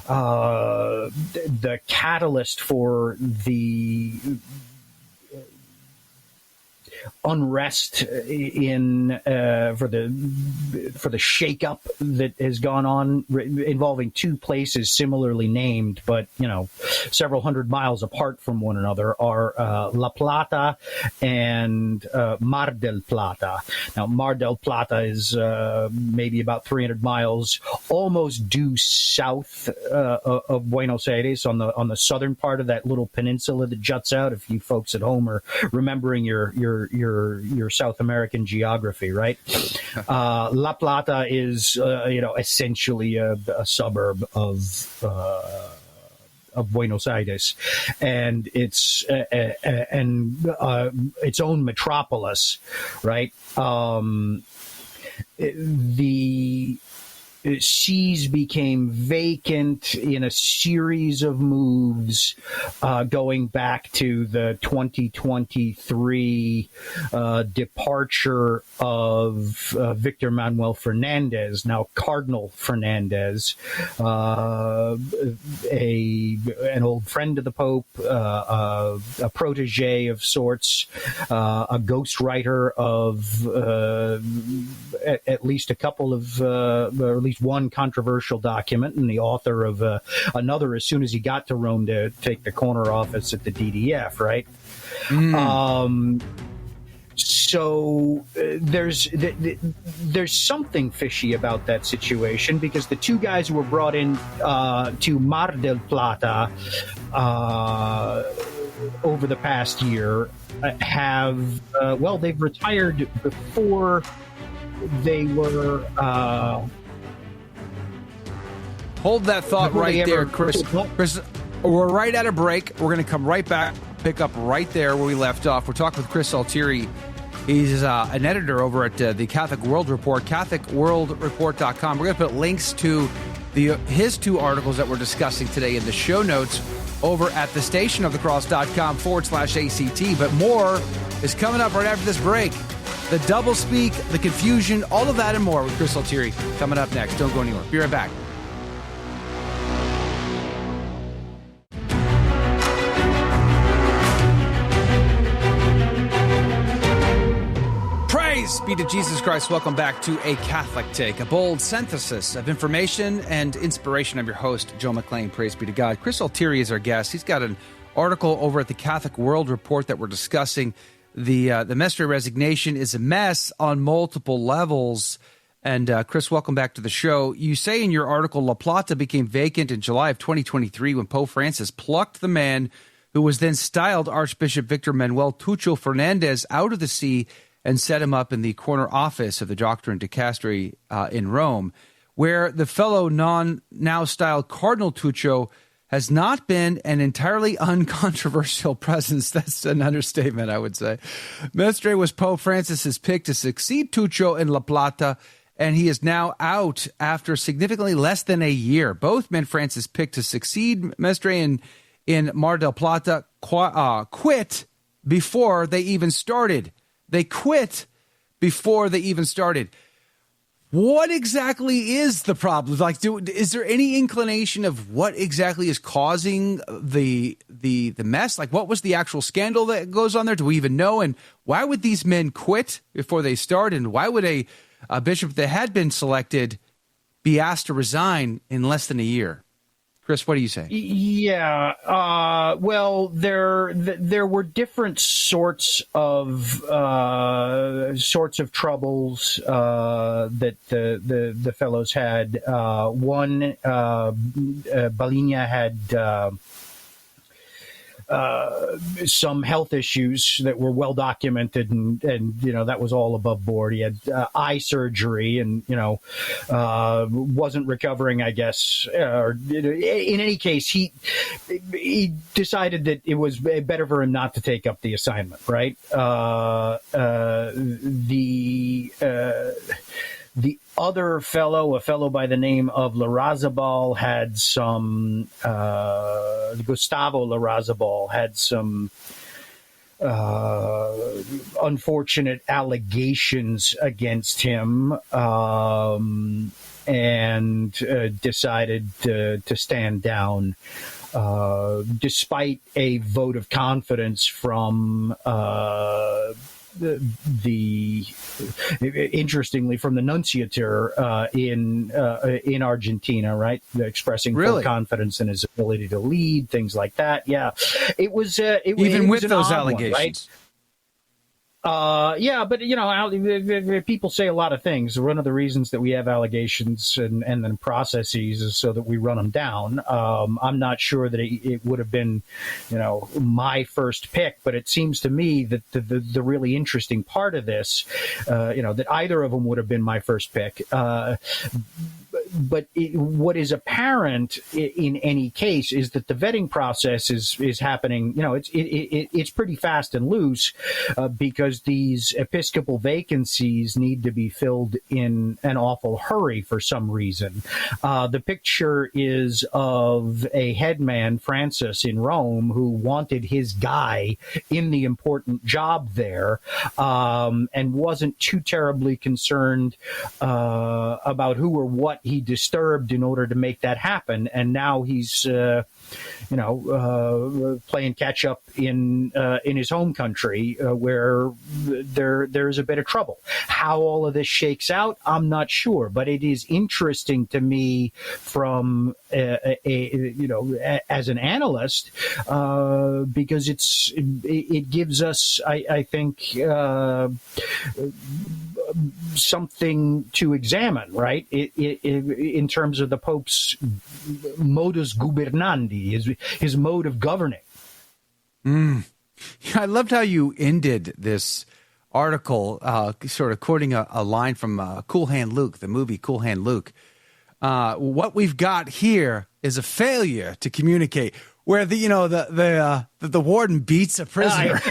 the catalyst for the unrest for the shakeup that has gone on involving 2 places similarly named, but several hundred miles apart from one another, are La Plata and Mar del Plata. Now, Mar del Plata is maybe about 300 miles, almost due south of Buenos Aires, on the southern part of that little peninsula that juts out. If you folks at home are remembering your your South American geography, right? La Plata is essentially a suburb of Buenos Aires, and it's its own metropolis, right? The seas became vacant in a series of moves going back to the 2023 departure of Victor Manuel Fernandez, now Cardinal Fernandez, an old friend of the Pope, a protege of sorts, a ghostwriter of at least a couple of, or at least one controversial document, and the author of another as soon as he got to Rome to take the corner office at the DDF, right? So there's something fishy about that situation, because the two guys who were brought in to Mar del Plata over the past year have they've retired before they were. Hold that thought right there, Chris. Chris, we're right at a break. We're going to come right back, pick up right there where we left off. We're talking with Chris Altieri. He's an editor over at the Catholic World Report, CatholicWorldReport.com. We're going to put links to his two articles that we're discussing today in the show notes over at thestationofthecross.com/ACT. But more is coming up right after this break. The doublespeak, the confusion, all of that and more with Chris Altieri coming up next. Don't go anywhere. Be right back. Praise be to Jesus Christ. Welcome back to A Catholic Take, a bold synthesis of information and inspiration. I'm your host, Joe McClain. Praise be to God. Chris Altieri is our guest. He's got an article over at the Catholic World Report that we're discussing. The Mestre resignation is a mess on multiple levels. And Chris, welcome back to the show. You say in your article, La Plata became vacant in July of 2023 when Pope Francis plucked the man who was then styled Archbishop Victor Manuel Tucho Fernandez out of the see and set him up in the corner office of the Doctrine Dicastery in Rome, where the fellow now styled Cardinal Tucho has not been an entirely uncontroversial presence. That's an understatement, I would say. Mestre was Pope Francis's pick to succeed Tucho in La Plata, and he is now out after significantly less than a year. Both men Francis picked to succeed Mestre in Mar del Plata quit before they even started. They quit before they even started. What exactly is the problem? Is there any inclination of what exactly is causing the mess? Like, what was the actual scandal that goes on there? Do we even know? And why would these men quit before they start? And why would a bishop that had been selected be asked to resign in less than a year? Chris, what do you say? Yeah, well, there were different sorts of troubles that the fellows had. One, Baligna had some health issues that were well documented, and that was all above board. He had eye surgery, and wasn't recovering, I guess. Or in any case, he decided that it was better for him not to take up the assignment. Right. The other fellow, a fellow by the name of Larrazabal, had some, Gustavo Larrazabal had some unfortunate allegations against him, and decided to stand down, despite a vote of confidence from interestingly, from the nunciature in Argentina, right, expressing full confidence in his ability to lead, things like that. Yeah, it was even with those allegations, Yeah, but people say a lot of things. One of the reasons that we have allegations and then processes is so that we run them down. I'm not sure that it would have been, my first pick, but it seems to me that the really interesting part of this, that either of them would have been my first pick. But what is apparent in any case is that the vetting process is happening. It's pretty fast and loose because these episcopal vacancies need to be filled in an awful hurry for some reason. The picture is of a headman, Francis, in Rome, who wanted his guy in the important job there and wasn't too terribly concerned about who or what he disturbed in order to make that happen. And now he's playing catch up in his home country where there's a bit of trouble. How all of this shakes out, I'm not sure, but it is interesting to me from as an analyst because it gives us, I think, something to examine, right? In terms of the Pope's modus governandi, his mode of governing. Yeah, I loved how you ended this article, sort of quoting a line from Cool Hand Luke, the movie Cool Hand Luke. What we've got here is a failure to communicate. Where the warden beats a prisoner.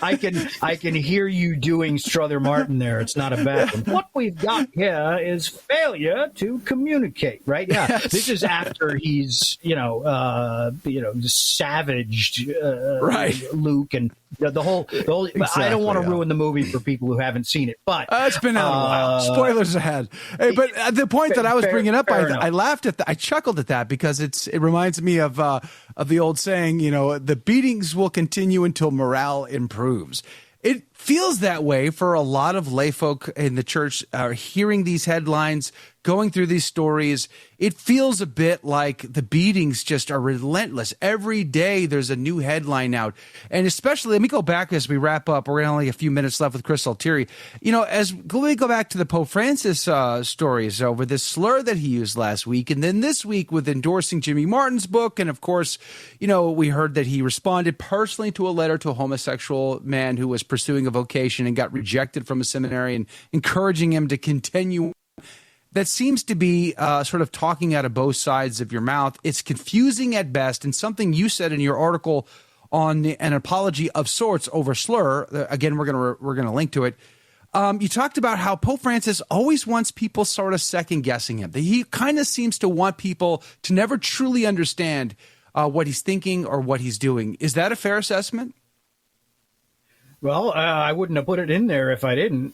I can hear you doing Strother Martin there. It's not a bad one. What we've got here is failure to communicate. Right? Yeah. Yes. This is after he's savaged Luke and the whole. Exactly, I don't want to ruin the movie for people who haven't seen it, but it's been out a while. Spoilers ahead. Hey, but the point that I was bringing up, I laughed at that. I chuckled at that because it reminds me of the old saying, the beatings will continue until morale improves. It feels that way for a lot of layfolk in the church hearing these headlines, going through these stories. It feels a bit like the beatings just are relentless. Every day there's a new headline out. And especially, let me go back as we wrap up. We're only a few minutes left with Chris Altieri. Let me go back to the Pope Francis stories over this slur that he used last week. And then this week with endorsing Jimmy Martin's book. And of course, we heard that he responded personally to a letter to a homosexual man who was pursuing a vocation and got rejected from a seminary and encouraging him to continue. That seems to be sort of talking out of both sides of your mouth. It's confusing at best, and something you said in your article on an apology of sorts over slur. Again, we're gonna link to it. You talked about how Pope Francis always wants people sort of second guessing him. That he kind of seems to want people to never truly understand what he's thinking or what he's doing. Is that a fair assessment? Well, I wouldn't have put it in there if I didn't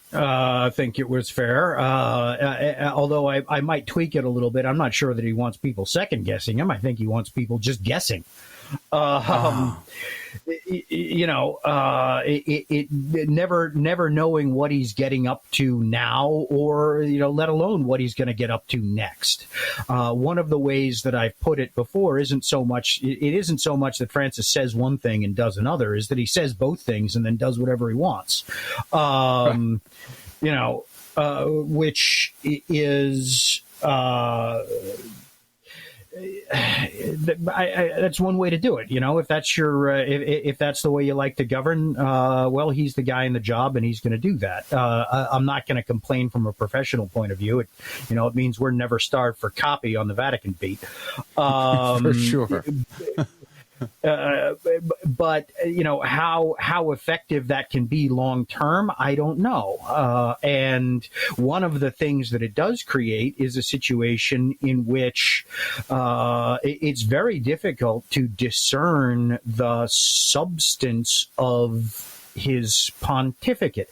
think it was fair. Although I might tweak it a little bit. I'm not sure that he wants people second guessing him. I think he wants people just guessing. Never knowing what he's getting up to now, or let alone what he's going to get up to next. One of the ways that I've put it before isn't so much that Francis says one thing and does another, is that he says both things and then does whatever he wants. Which is. That's one way to do it. If that's if that's the way you like to govern, well, he's the guy in the job and he's going to do that. I'm not going to complain from a professional point of view. It means we're never starved for copy on the Vatican beat. For sure. But how effective that can be long term, I don't know. And one of the things that it does create is a situation in which it's very difficult to discern the substance of his pontificate.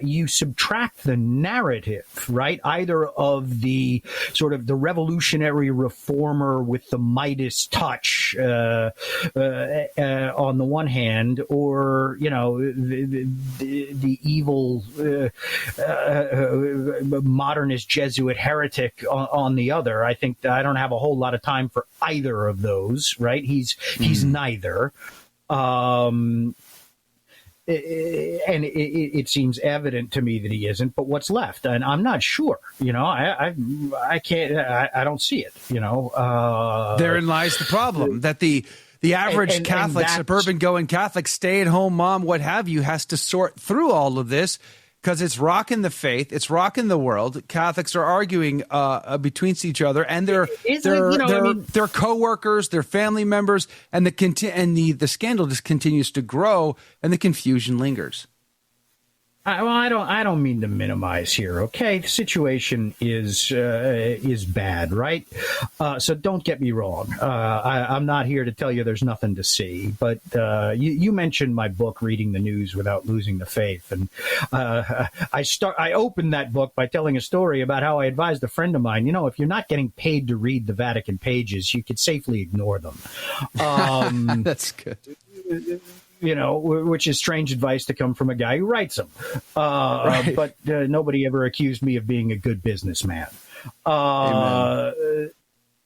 You subtract the narrative, right? Either of the sort of the revolutionary reformer with the Midas touch on the one hand, or the evil modernist Jesuit heretic on the other. I think I don't have a whole lot of time for either of those, right? He's neither. and it seems evident to me that he isn't. But what's left? And I'm not sure. I can't. I don't see it. Therein lies the problem that the average Catholic, suburban-going Catholic, stay-at-home mom, what have you, has to sort through all of this because it's rocking the faith, it's rocking the world. Catholics are arguing between each other, and their coworkers, their family members, and the scandal just continues to grow, and the confusion lingers. I don't mean to minimize here. Okay, the situation is bad, right? So don't get me wrong. I'm not here to tell you there's nothing to see. But you mentioned my book, Reading the News Without Losing the Faith, and I opened that book by telling a story about how I advised a friend of mine. If you're not getting paid to read the Vatican pages, you could safely ignore them. That's good. Which is strange advice to come from a guy who writes them. Right. But nobody ever accused me of being a good businessman.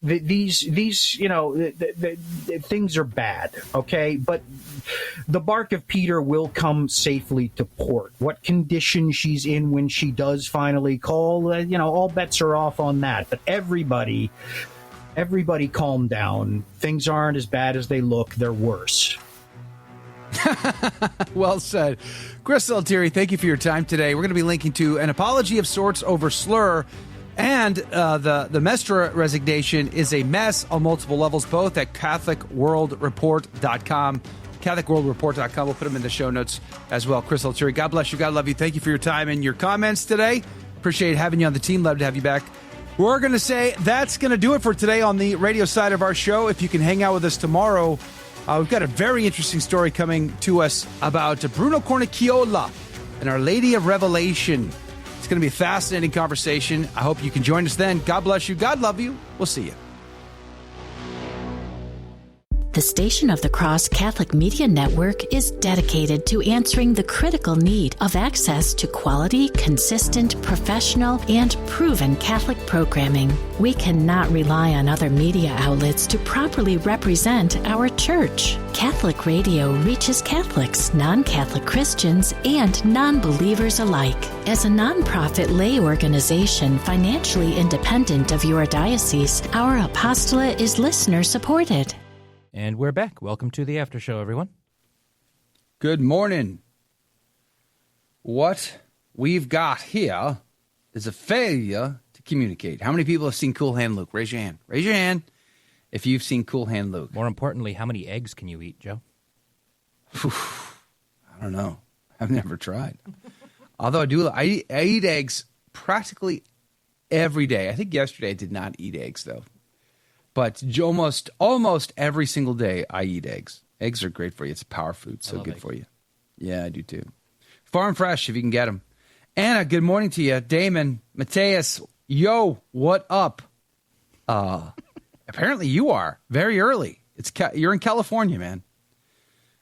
These things are bad, okay? But the bark of Peter will come safely to port. What condition she's in when she does finally call, all bets are off on that. But everybody calm down. Things aren't as bad as they look. They're worse. Well said. Chris Altieri, thank you for your time today. We're going to be linking to an apology of sorts over slur, and the Mestra resignation is a mess on multiple levels, both at CatholicWorldReport.com. CatholicWorldReport.com. We'll put them in the show notes as well. Chris Altieri, God bless you. God love you. Thank you for your time and your comments today. Appreciate having you on the team. Love to have you back. We're going to say that's going to do it for today on the radio side of our show. If you can hang out with us tomorrow, we've got a very interesting story coming to us about Bruno Cornicchiola and Our Lady of Revelation. It's going to be a fascinating conversation. I hope you can join us then. God bless you. God love you. We'll see you. The Station of the Cross Catholic Media Network is dedicated to answering the critical need of access to quality, consistent, professional, and proven Catholic programming. We cannot rely on other media outlets to properly represent our church. Catholic radio reaches Catholics, non-Catholic Christians, and non-believers alike. As a nonprofit lay organization financially independent of your diocese, our apostolate is listener-supported. And we're back. Welcome to the Aftershow, everyone. Good morning. What we've got here is a failure to communicate. How many people have seen Cool Hand Luke? Raise your hand. Raise your hand if you've seen Cool Hand Luke. More importantly, how many eggs can you eat, Joe? I don't know. I've never tried. Although I eat eggs practically every day. I think yesterday I did not eat eggs, though. But almost every single day I eat eggs. Eggs are great for you. It's a power food. So good eggs for you. Yeah, I do too. Farm fresh if you can get them. Anna, good morning to you. Damon, Mateus, yo, what up? Apparently you are very early. You're in California, man.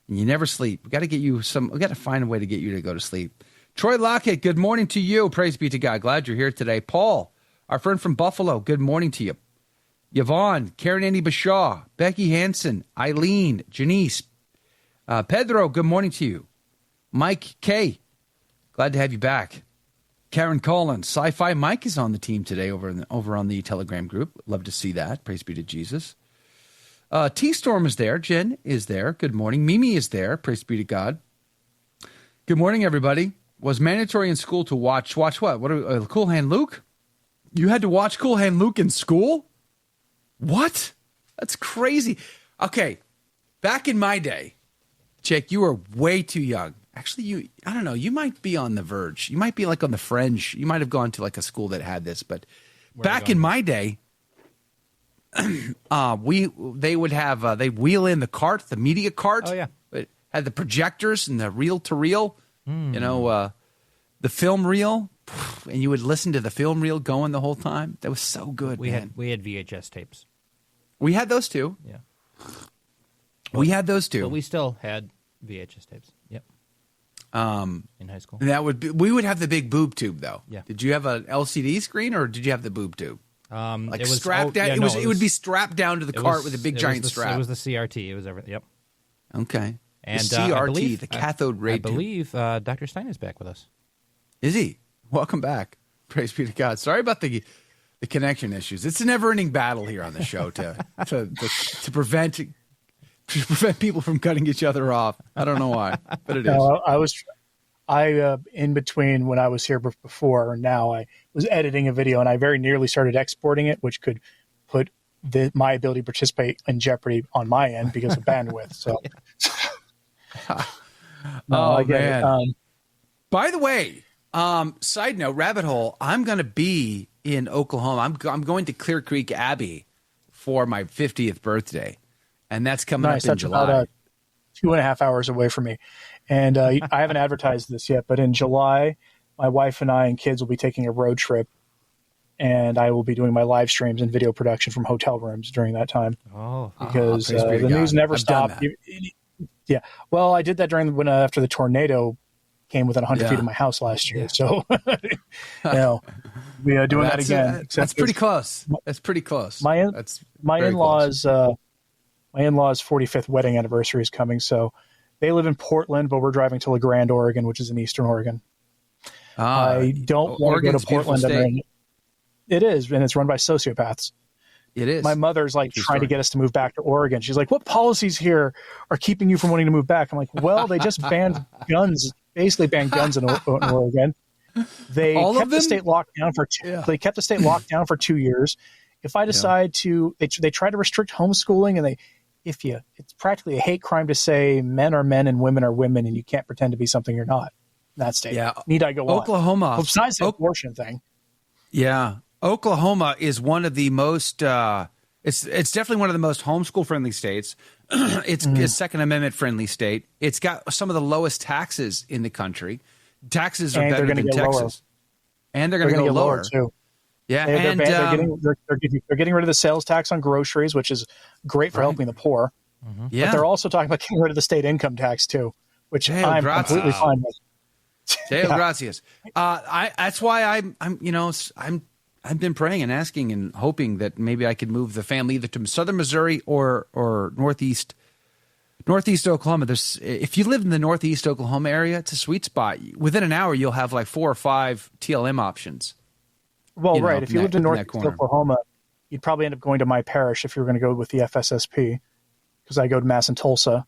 And you never sleep. We got to get you we got to find a way to get you to go to sleep. Troy Lockett, good morning to you. Praise be to God. Glad you're here today. Paul, our friend from Buffalo, good morning to you. Yvonne, Karen Andy Bashaw, Becky Hansen, Eileen, Janice, Pedro, good morning to you. Mike K, glad to have you back. Karen Collins, Sci-Fi Mike is on the team today over on the Telegram group. Love to see that. Praise be to Jesus. T-Storm is there. Jen is there. Good morning. Mimi is there. Praise be to God. Good morning, everybody. Was mandatory in school to watch what? Cool Hand Luke? You had to watch Cool Hand Luke in school? What? That's crazy. Okay, back in my day, Jake, you were way too young. Actually, I don't know, you might be on the verge. You might be like on the fringe. You might have gone to like a school that had this, but back in my day, they would have, they'd wheel in the cart, the media cart. Oh, yeah. It had the projectors and the reel-to-reel, the film reel. And you would listen to the film reel going the whole time. That was so good, we had VHS tapes. We had those too. Yeah. We had those too. But we still had VHS tapes. Yep. In high school. We would have the big boob tube though. Yeah. Did you have an LCD screen or did you have the boob tube? It was strapped down. Yeah, it would be strapped down to the cart with a big giant strap. It was the CRT. It was everything. Yep. Okay. And the CRT, the cathode ray tube. I believe Dr. Stine is back with us. Is he? Welcome back. Praise be to God. Sorry about the connection issues. It's a never-ending battle here on the show to prevent people from cutting each other off. I don't know why, but it is. I in between when I was here before, now I was editing a video and I very nearly started exporting it, which could put my ability to participate in jeopardy on my end because of bandwidth. So, I get it. By the way, side note, rabbit hole. I'm going to be in Oklahoma. I'm going to Clear Creek Abbey for my 50th birthday, and that's coming up in July. About 2.5 hours away from me, and I haven't advertised this yet. But in July, my wife and I and kids will be taking a road trip, and I will be doing my live streams and video production from hotel rooms during that time. Because the news never stopped. Yeah, well, I did that after the tornado came within 100 feet of my house last year. So, we are doing that again. That's pretty close. That's pretty close. My in-laws' 45th wedding anniversary is coming. So they live in Portland, but we're driving to La Grande, Oregon, which is in Eastern Oregon. I don't want to go to Portland. It is, and it's run by sociopaths. It is. My mother's trying to get us to move back to Oregon. She's like, what policies here are keeping you from wanting to move back? I'm like, well, they just banned guns, basically banned guns in Oregon. They kept the state locked down for 2 years. If I decide they try to restrict homeschooling, and it's practically a hate crime to say men are men and women are women, and you can't pretend to be something you're not in that state. Yeah. Need I go Oklahoma. On? Besides the abortion thing. Yeah. Oklahoma is one of the most it's definitely one of the most homeschool friendly states. It's a Second Amendment friendly state. It's got some of the lowest taxes in the country. Taxes are better than Texas. Lower. And they're going to go lower too. Yeah, they're getting rid of the sales tax on groceries, which is great for helping the poor. Mm-hmm. Yeah. But they're also talking about getting rid of the state income tax too, which I'm completely fine with. Deo gracias. That's why I've been praying and asking and hoping that maybe I could move the family either to southern Missouri or northeast Oklahoma. If you live in the northeast Oklahoma area, it's a sweet spot. Within an hour, you'll have 4 or 5 TLM options. Well, right. If you lived in northeast Oklahoma, you'd probably end up going to my parish if you were going to go with the FSSP, because I go to Mass in Tulsa.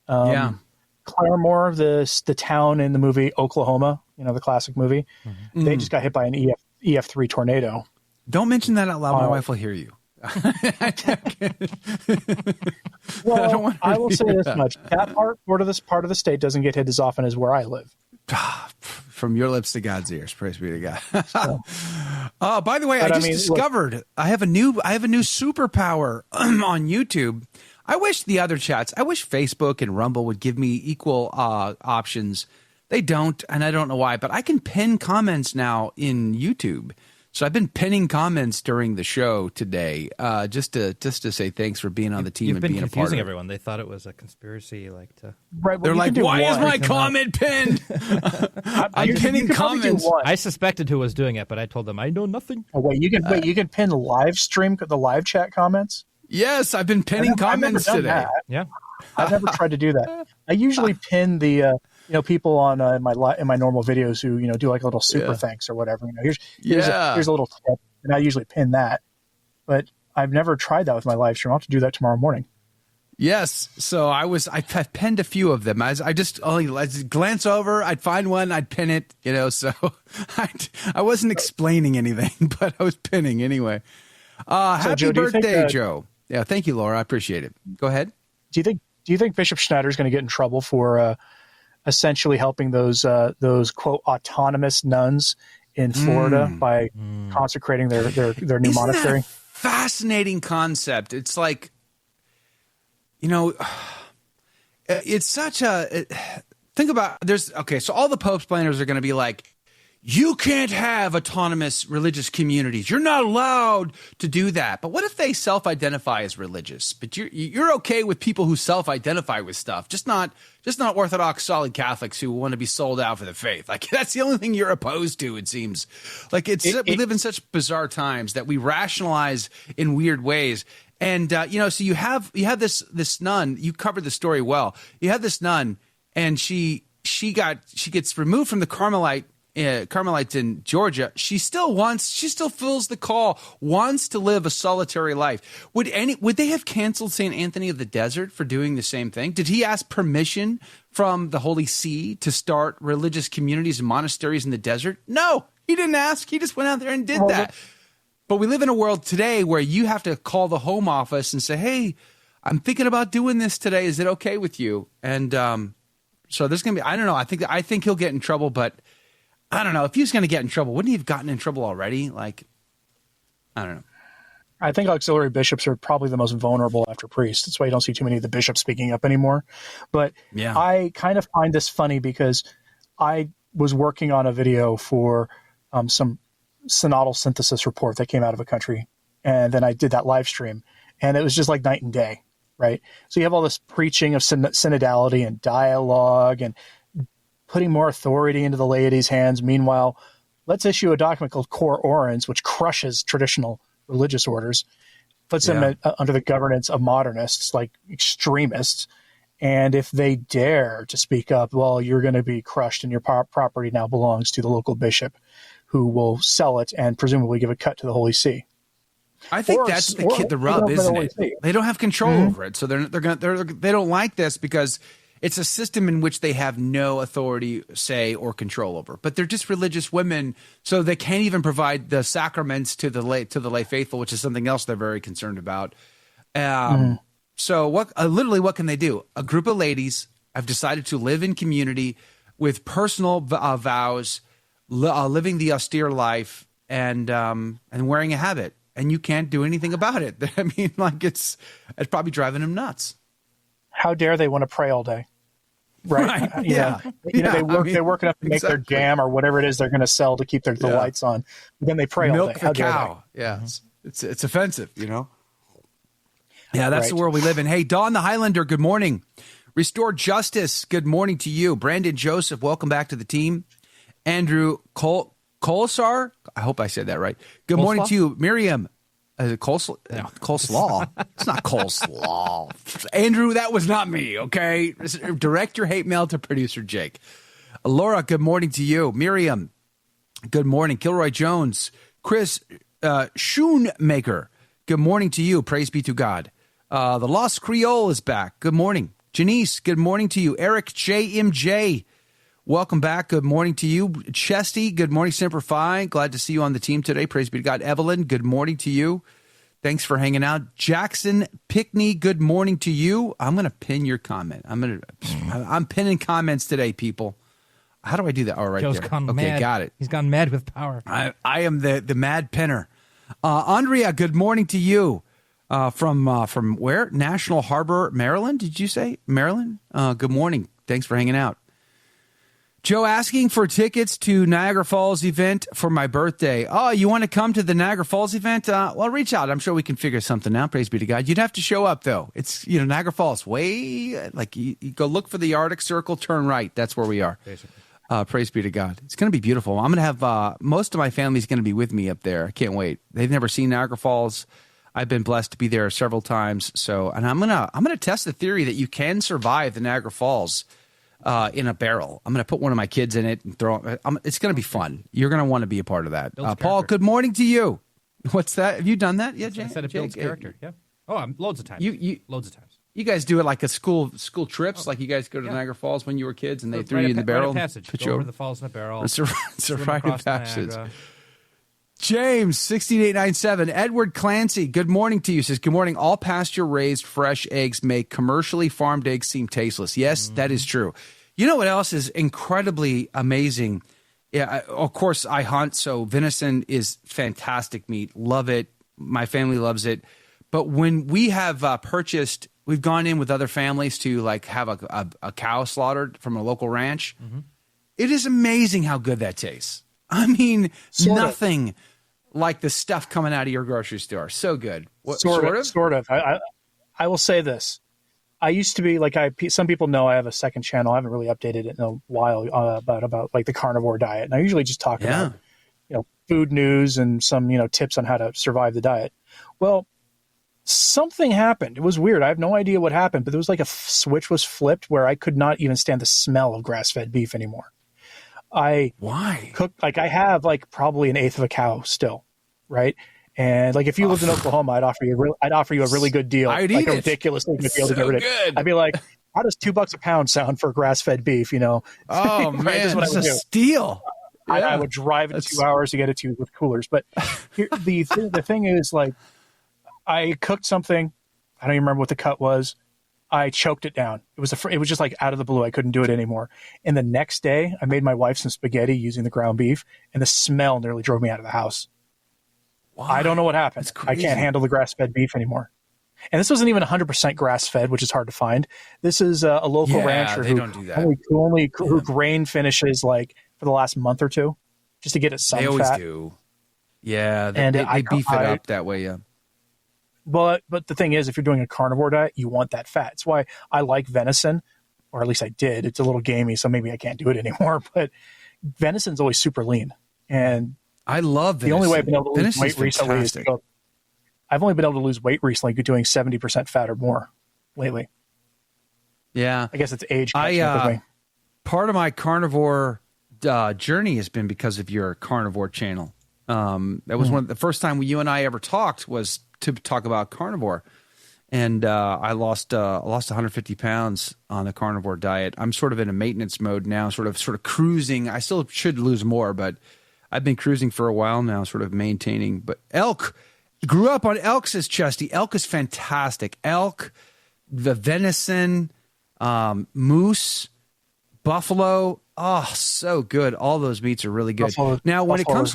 Claremore, the town in the movie Oklahoma, the classic movie, they just got hit by an EF3 tornado. Don't mention that out loud. My wife will hear you. Well, I will say this much: that part of the state doesn't get hit as often as where I live. From your lips to God's ears, praise be to God. By the way, I discovered I have a new superpower on YouTube. I wish the other chats, I wish Facebook and Rumble would give me equal options. They don't, and I don't know why, but I can pin comments now in YouTube. So I've been pinning comments during the show today, just to say thanks for being on the team and being a part of it. You've been confusing everyone. They thought it was a conspiracy, Right, well, they're like, "Why is my comment pinned?" I'm pinning comments. I suspected who was doing it, but I told them I know nothing. Oh, wait, you can pin the live chat comments. Yes, I've been pinning comments today. That. Yeah, I've never tried to do that. I usually pin the people on in my normal videos who do a little super thanks or whatever. Here's a little tip, and I usually pin that. But I've never tried that with my live stream. I'll have to do that tomorrow morning. Yes, so I've pinned a few of them. I'd just glance over, I'd find one, I'd pin it. So I wasn't explaining anything, but I was pinning anyway. Happy birthday, Joe. Yeah, thank you, Laura. I appreciate it. Go ahead. Do you think Bishop Schneider's going to get in trouble for essentially helping those quote autonomous nuns in Florida by consecrating their new monastery? Fascinating concept. It's like, it's such a think about. So all the Pope's planners are going to be like, you can't have autonomous religious communities. You're not allowed to do that. But what if they self-identify as religious? But you're okay with people who self-identify with stuff, just not Orthodox solid Catholics who want to be sold out for the faith. That's the only thing you're opposed to. It seems like we live in such bizarre times that we rationalize in weird ways. And so you have this nun. You covered the story well. You have this nun, and she gets removed from the Carmelites in Georgia. She still feels the call, wants to live a solitary life. Would they have canceled St. Anthony of the Desert for doing the same thing? Did he ask permission from the Holy See to start religious communities and monasteries in the desert? No, he didn't ask. He just went out there and did that. But we live in a world today where you have to call the Home Office and say, hey, I'm thinking about doing this today. Is it okay with you? And so there's going to be, I don't know. I think he'll get in trouble, but I don't know. If he was going to get in trouble, wouldn't he have gotten in trouble already? Like, I don't know. I think auxiliary bishops are probably the most vulnerable after priests. That's why you don't see too many of the bishops speaking up anymore. But yeah. I kind of find this funny because I was working on a video for some synodal synthesis report that came out of a country. And then I did that live stream, and it was just like night and day, right? So you have all this preaching of synodality and dialogue and putting more authority into the laity's hands. Meanwhile, let's issue a document called Cor Orans, which crushes traditional religious orders, puts them under the governance of modernists, like extremists. And if they dare to speak up, well, you're going to be crushed, and your property now belongs to the local bishop, who will sell it and presumably give a cut to the Holy See. I think that's the rub, isn't it? They don't have control over it, so they don't like this because it's a system in which they have no authority, say, or control over. But they're just religious women, so they can't even provide the sacraments to the lay faithful, which is something else they're very concerned about. So what can they do? A group of ladies have decided to live in community with personal vows, living the austere life, and wearing a habit, and you can't do anything about it. I mean, like it's probably driving them nuts. How dare they want to pray all day? Right. They work enough to make their jam or whatever it is they're going to sell to keep the lights on. But then they pray all day. Milk the cow. Yeah. It's offensive, Yeah, that's the world we live in. Hey, Dawn the Highlander, good morning. Restore Justice, good morning to you. Brandon Joseph, welcome back to the team. Andrew Colsar, I hope I said that right. Good morning to you. Miriam. Coleslaw? No, coleslaw. It's not coleslaw. Andrew, that was not me, okay? Direct your hate mail to producer Jake. Laura, good morning to you. Miriam, good morning. Kilroy Jones. Chris Schoonmaker, good morning to you. Praise be to God. The Lost Creole is back. Good morning. Janice, good morning to you. Eric JMJ, welcome back. Good morning to you. Chesty, good morning, Semper Fi. Glad to see you on the team today. Praise be to God. Evelyn, good morning to you. Thanks for hanging out. Jackson Pickney, good morning to you. I'm going to pin your comment. I'm pinning comments today, people. How do I do that? Oh, right Joe's there. Gone okay, mad. got it. He's gone mad with power. I am the mad pinner. Andrea, good morning to you. From where? National Harbor, Maryland, did you say? Maryland? Good morning. Thanks for hanging out. Joe asking for tickets to Niagara Falls event for my birthday. Oh, you want to come to the Niagara Falls event? Well, reach out. I'm sure we can figure something out. Praise be to God. You'd have to show up, though. It's, Niagara Falls, way, like, you go look for the Arctic Circle, turn right. That's where we are. Praise be to God. It's going to be beautiful. I'm going to have, most of my family's going to be with me up there. I can't wait. They've never seen Niagara Falls. I've been blessed to be there several times. So, and I'm gonna test the theory that you can survive the Niagara Falls in a barrel. I'm going to put one of my kids in it and throw. It's going to be fun. You're going to want to be a part of that. Paul, good morning to you. What's that? Have you done that? Yeah, Jake. I said it builds character. Yeah. Oh, loads of times. Loads of times. You guys do it like a school trips, like you guys go to Niagara Falls when you were kids, and they threw you in the barrel. Put you over the falls in a barrel. It's a rite of passage. James, 6897. Edward Clancy, good morning to you. Says, good morning. All pasture-raised fresh eggs make commercially farmed eggs seem tasteless. Yes, that is true. You know what else is incredibly amazing? Yeah, of course, I hunt, so venison is fantastic meat. Love it. My family loves it. But when we have we've gone in with other families to like have a cow slaughtered from a local ranch. Mm-hmm. It is amazing how good that tastes. I mean, nothing like the stuff coming out of your grocery store. So good. Sort of. I will say this. I used to be like some people know I have a second channel. I haven't really updated it in a while about like the carnivore diet. And I usually just talk about food news and some tips on how to survive the diet. Well, something happened. It was weird. I have no idea what happened, but there was like a switch was flipped where I could not even stand the smell of grass-fed beef anymore. Why? Cooked, like I have like probably an eighth of a cow still, right? And like if you lived in Oklahoma, I'd offer you a really good deal. I'd like eat a it. ridiculously good deal to get So rid of it. I'd be like, how does $2 a pound sound for grass-fed beef? You know? Oh Right? man, That's it's what I a would do. steal. I would drive in 2 hours to get it to you with coolers. But here, the thing is, like, I cooked something. I don't even remember what the cut was. I choked it down. It was just like out of the blue. I couldn't do it anymore. And the next day, I made my wife some spaghetti using the ground beef, and the smell nearly drove me out of the house. Why? I don't know what happened. That's I crazy. can't handle the grass-fed beef anymore. And this wasn't even 100% grass-fed, which is hard to find. This is a local rancher they don't do that. who grain finishes like for the last month or two, just to get it sun They always fat. do. Yeah, And they beef it up that way. Yeah. But the thing is, if you're doing a carnivore diet, you want that fat. It's why I like venison, or at least I did. It's a little gamey, so maybe I can't do it anymore. But venison's always super lean, and I love venison. the only way I've been able to lose Venison's weight recently is fantastic. I've only been able to lose weight recently doing 70% fat or more lately. Yeah. I guess it's age catching up with me. Part of my carnivore journey has been because of your carnivore channel. That was one of the first time you and I ever talked was to talk about carnivore. And I lost 150 pounds on the carnivore diet. I'm sort of in a maintenance mode now, sort of cruising. I still should lose more, but I've been cruising for a while now, sort of maintaining. But elk, grew up on elk, says Chesty. Elk is fantastic. Elk, the venison, moose, buffalo. Oh, so good. All those meats are really good. Now, when it comes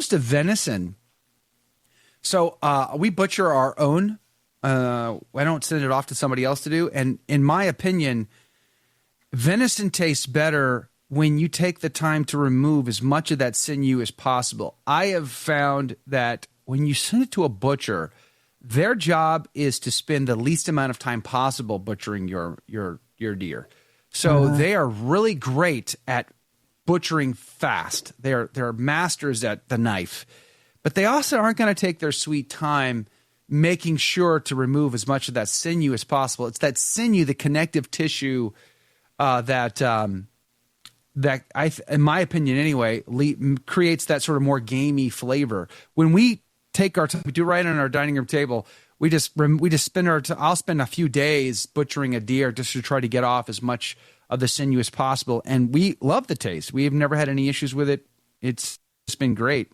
to venison, so we butcher our own. I don't send it off to somebody else to do. And in my opinion, venison tastes better when you take the time to remove as much of that sinew as possible. I have found that when you send it to a butcher, their job is to spend the least amount of time possible butchering your deer. So they are really great at butchering fast. They're masters at the knife. But they also aren't going to take their sweet time making sure to remove as much of that sinew as possible. It's that sinew, the connective tissue that in my opinion anyway, creates that sort of more gamey flavor. When we take our time, we do right on our dining room table, we just spend I'll spend a few days butchering a deer just to try to get off as much of the sinew as possible. And we love the taste. We've never had any issues with it. It's been great.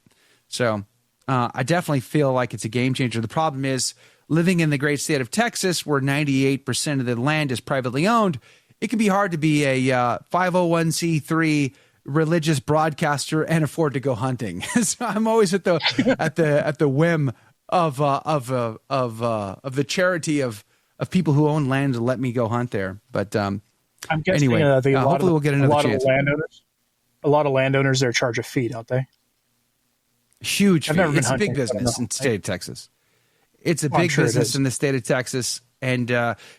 So I definitely feel like it's a game changer. The problem is living in the great state of Texas, where 98% of the land is privately owned, it can be hard to be a 501c3 religious broadcaster and afford to go hunting. So I'm always at the whim of the charity of people who own land to let me go hunt there. But I'm guessing anyway, hopefully we'll get another chance. A lot of landowners there charge a fee, don't they? Huge fee. It's a big hunting, business in the state of Texas. It's a I'm big sure it business is. in the state of Texas. And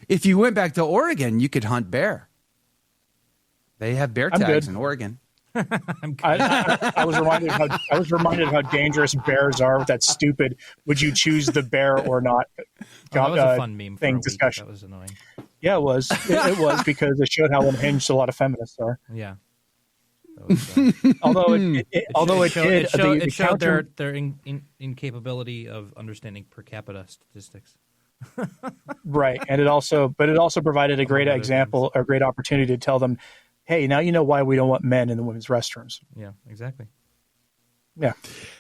if you went back to Oregon, you could hunt bear. They have bear I'm tags good. in Oregon. I was reminded of how dangerous bears are with that stupid "would you choose the bear or not" That was a fun meme for a thing week. discussion. That was annoying. Yeah, it was. It was because it showed how unhinged a lot of feminists are. Yeah. That was, Although it showed their incapability of understanding per capita statistics. Right, and it also provided a great example, a great opportunity to tell them, hey, now you know why we don't want men in the women's restrooms. Yeah, exactly. Yeah.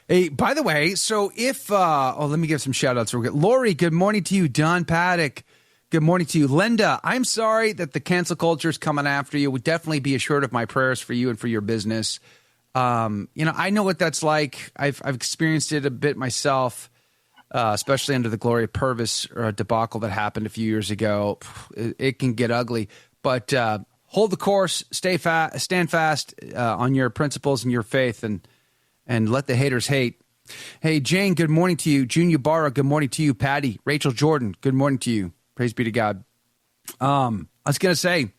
Hey, by the way, so if let me give some shout outs real quick. Lori, good morning to you. Don Paddock, good morning to you. Linda, I'm sorry that the cancel culture is coming after you. Would definitely be assured of my prayers for you and for your business. I know what that's like. I've experienced it a bit myself. Especially under the Gloria Purvis debacle that happened a few years ago. It can get ugly, but hold the course, stand fast on your principles and your faith, and let the haters hate. Hey, Jane, good morning to you. Junior Barra, good morning to you. Patty, Rachel Jordan, good morning to you. Praise be to God. I was going to say,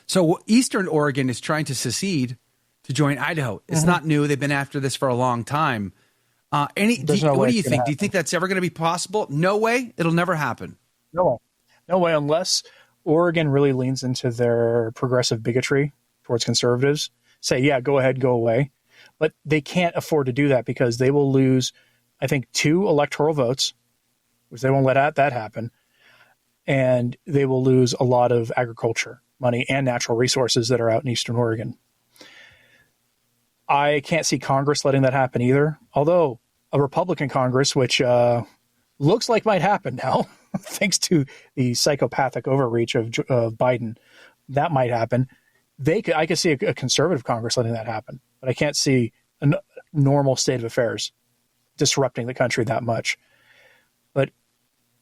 so Eastern Oregon is trying to secede to join Idaho. It's not new. They've been after this for a long time. What do you think? Do you think that's ever going to be possible? No way. It'll never happen. No way, unless Oregon really leans into their progressive bigotry towards conservatives. Say, yeah, go ahead, go away. But they can't afford to do that because they will lose, I think, 2 electoral votes, which they won't let that happen. And they will lose a lot of agriculture money and natural resources that are out in Eastern Oregon. I can't see Congress letting that happen either. Although a Republican Congress, which looks like might happen now, thanks to the psychopathic overreach of Biden, that might happen. I could see a conservative Congress letting that happen, but I can't see a normal state of affairs disrupting the country that much. But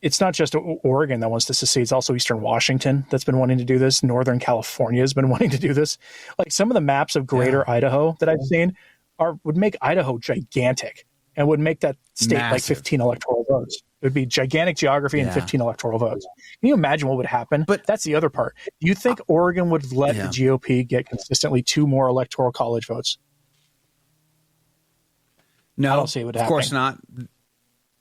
it's not just Oregon that wants to secede. It's also Eastern Washington that's been wanting to do this. Northern California has been wanting to do this. Like some of the maps of greater Idaho that I've seen would make Idaho gigantic and would make that state massive. Like 15 electoral votes. It would be gigantic geography and 15 electoral votes. Can you imagine what would happen? But that's the other part. Do you think Oregon would let the GOP get consistently 2 more electoral college votes? No, I don't see it would happen. Of course not.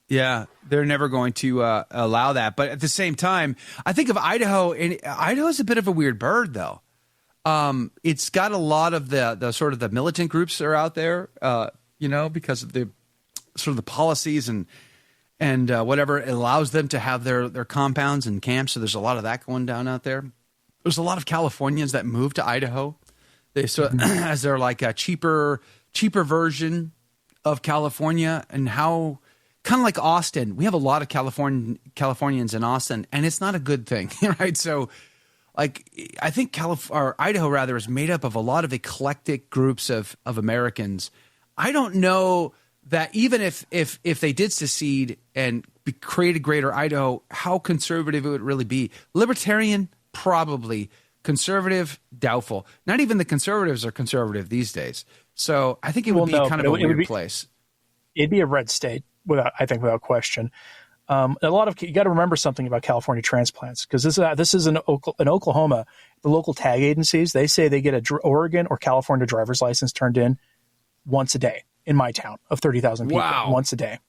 Yeah, they're never going to allow that. But at the same time, I think of Idaho, and Idaho's a bit of a weird bird, though. It's got a lot of the sort of the militant groups that are out there, because of the sort of the policies and whatever it allows them to have their compounds and camps. So there's a lot of that going down out there. There's a lot of Californians that move to Idaho. As they're like a cheaper version of California, and how kind of like Austin. We have a lot of Californians in Austin, and it's not a good thing, right? So like I think Idaho rather is made up of a lot of eclectic groups of Americans. I don't know that even if they did secede and create a greater Idaho, how conservative it would really be. Libertarian, probably. Conservative, doubtful. Not even the conservatives are conservative these days. So I think it would be kind of a weird place. It'd be a red state, without question. You got to remember something about California transplants, because this is in Oklahoma. The local tag agencies, they say they get a Oregon or California driver's license turned in once a day in my town of 30,000 people. Wow. Once a day.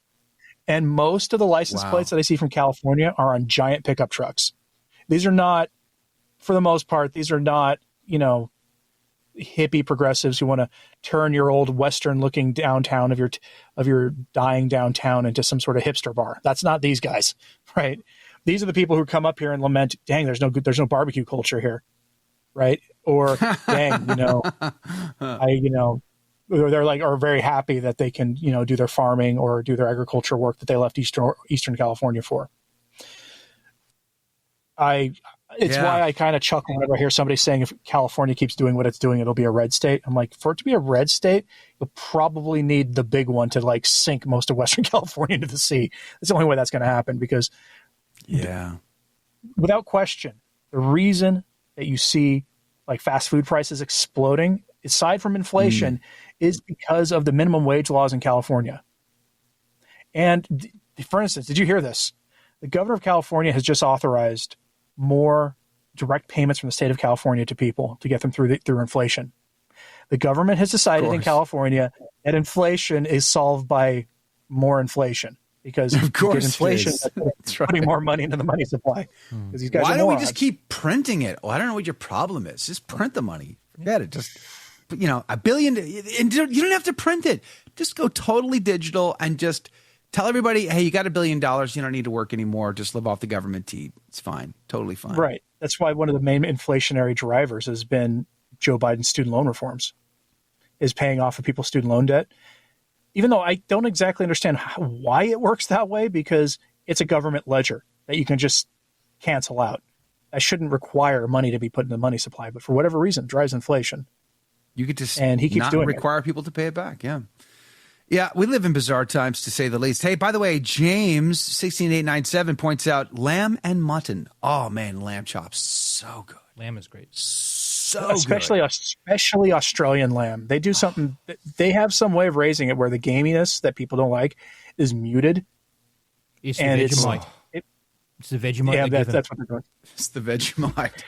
And most of the license plates that I see from California are on giant pickup trucks. These are not, for the most part, hippie progressives who want to turn your old Western-looking downtown of your dying downtown into some sort of hipster bar. That's not these guys, right? These are the people who come up here and lament, "Dang, there's no barbecue culture here," right? Or, "Dang, they're like are very happy that they can do their farming or do their agriculture work that they left Eastern California for." It's why I kind of chuckle whenever I hear somebody saying if California keeps doing what it's doing, it'll be a red state. I'm like, for it to be a red state, you'll probably need the big one to like sink most of Western California into the sea. That's the only way that's going to happen, because without question, the reason that you see like fast food prices exploding, aside from inflation, is because of the minimum wage laws in California. And for instance, did you hear this? The governor of California has just authorized more direct payments from the state of California to people to get them through inflation. The government has decided in California that inflation is solved by more inflation, because of course inflation is putting more money into the money supply. These guys Why don't we just keep printing it? Well, I don't know what your problem is. Just print the money. Forget it. Just $1 billion, and you don't have to print it. Just go totally digital and just tell everybody, hey, you got $1 billion. You don't need to work anymore. Just live off the government tea. It's fine. Totally fine. Right. That's why one of the main inflationary drivers has been Joe Biden's student loan reforms, is paying off of people's student loan debt. Even though I don't exactly understand why it works that way, because it's a government ledger that you can just cancel out. That shouldn't require money to be put in the money supply, but for whatever reason, it drives inflation. You could just and he keeps doing require people to pay it back. Yeah. Yeah, we live in bizarre times, to say the least. Hey, by the way, James 16897 points out lamb and mutton. Oh man, lamb chops, so good. Lamb is great. So especially Australian lamb. They do something. They have some way of raising it where the gaminess that people don't like is muted. It's the Vegemite. It's the Vegemite. Yeah, that's what they're doing. It's the Vegemite.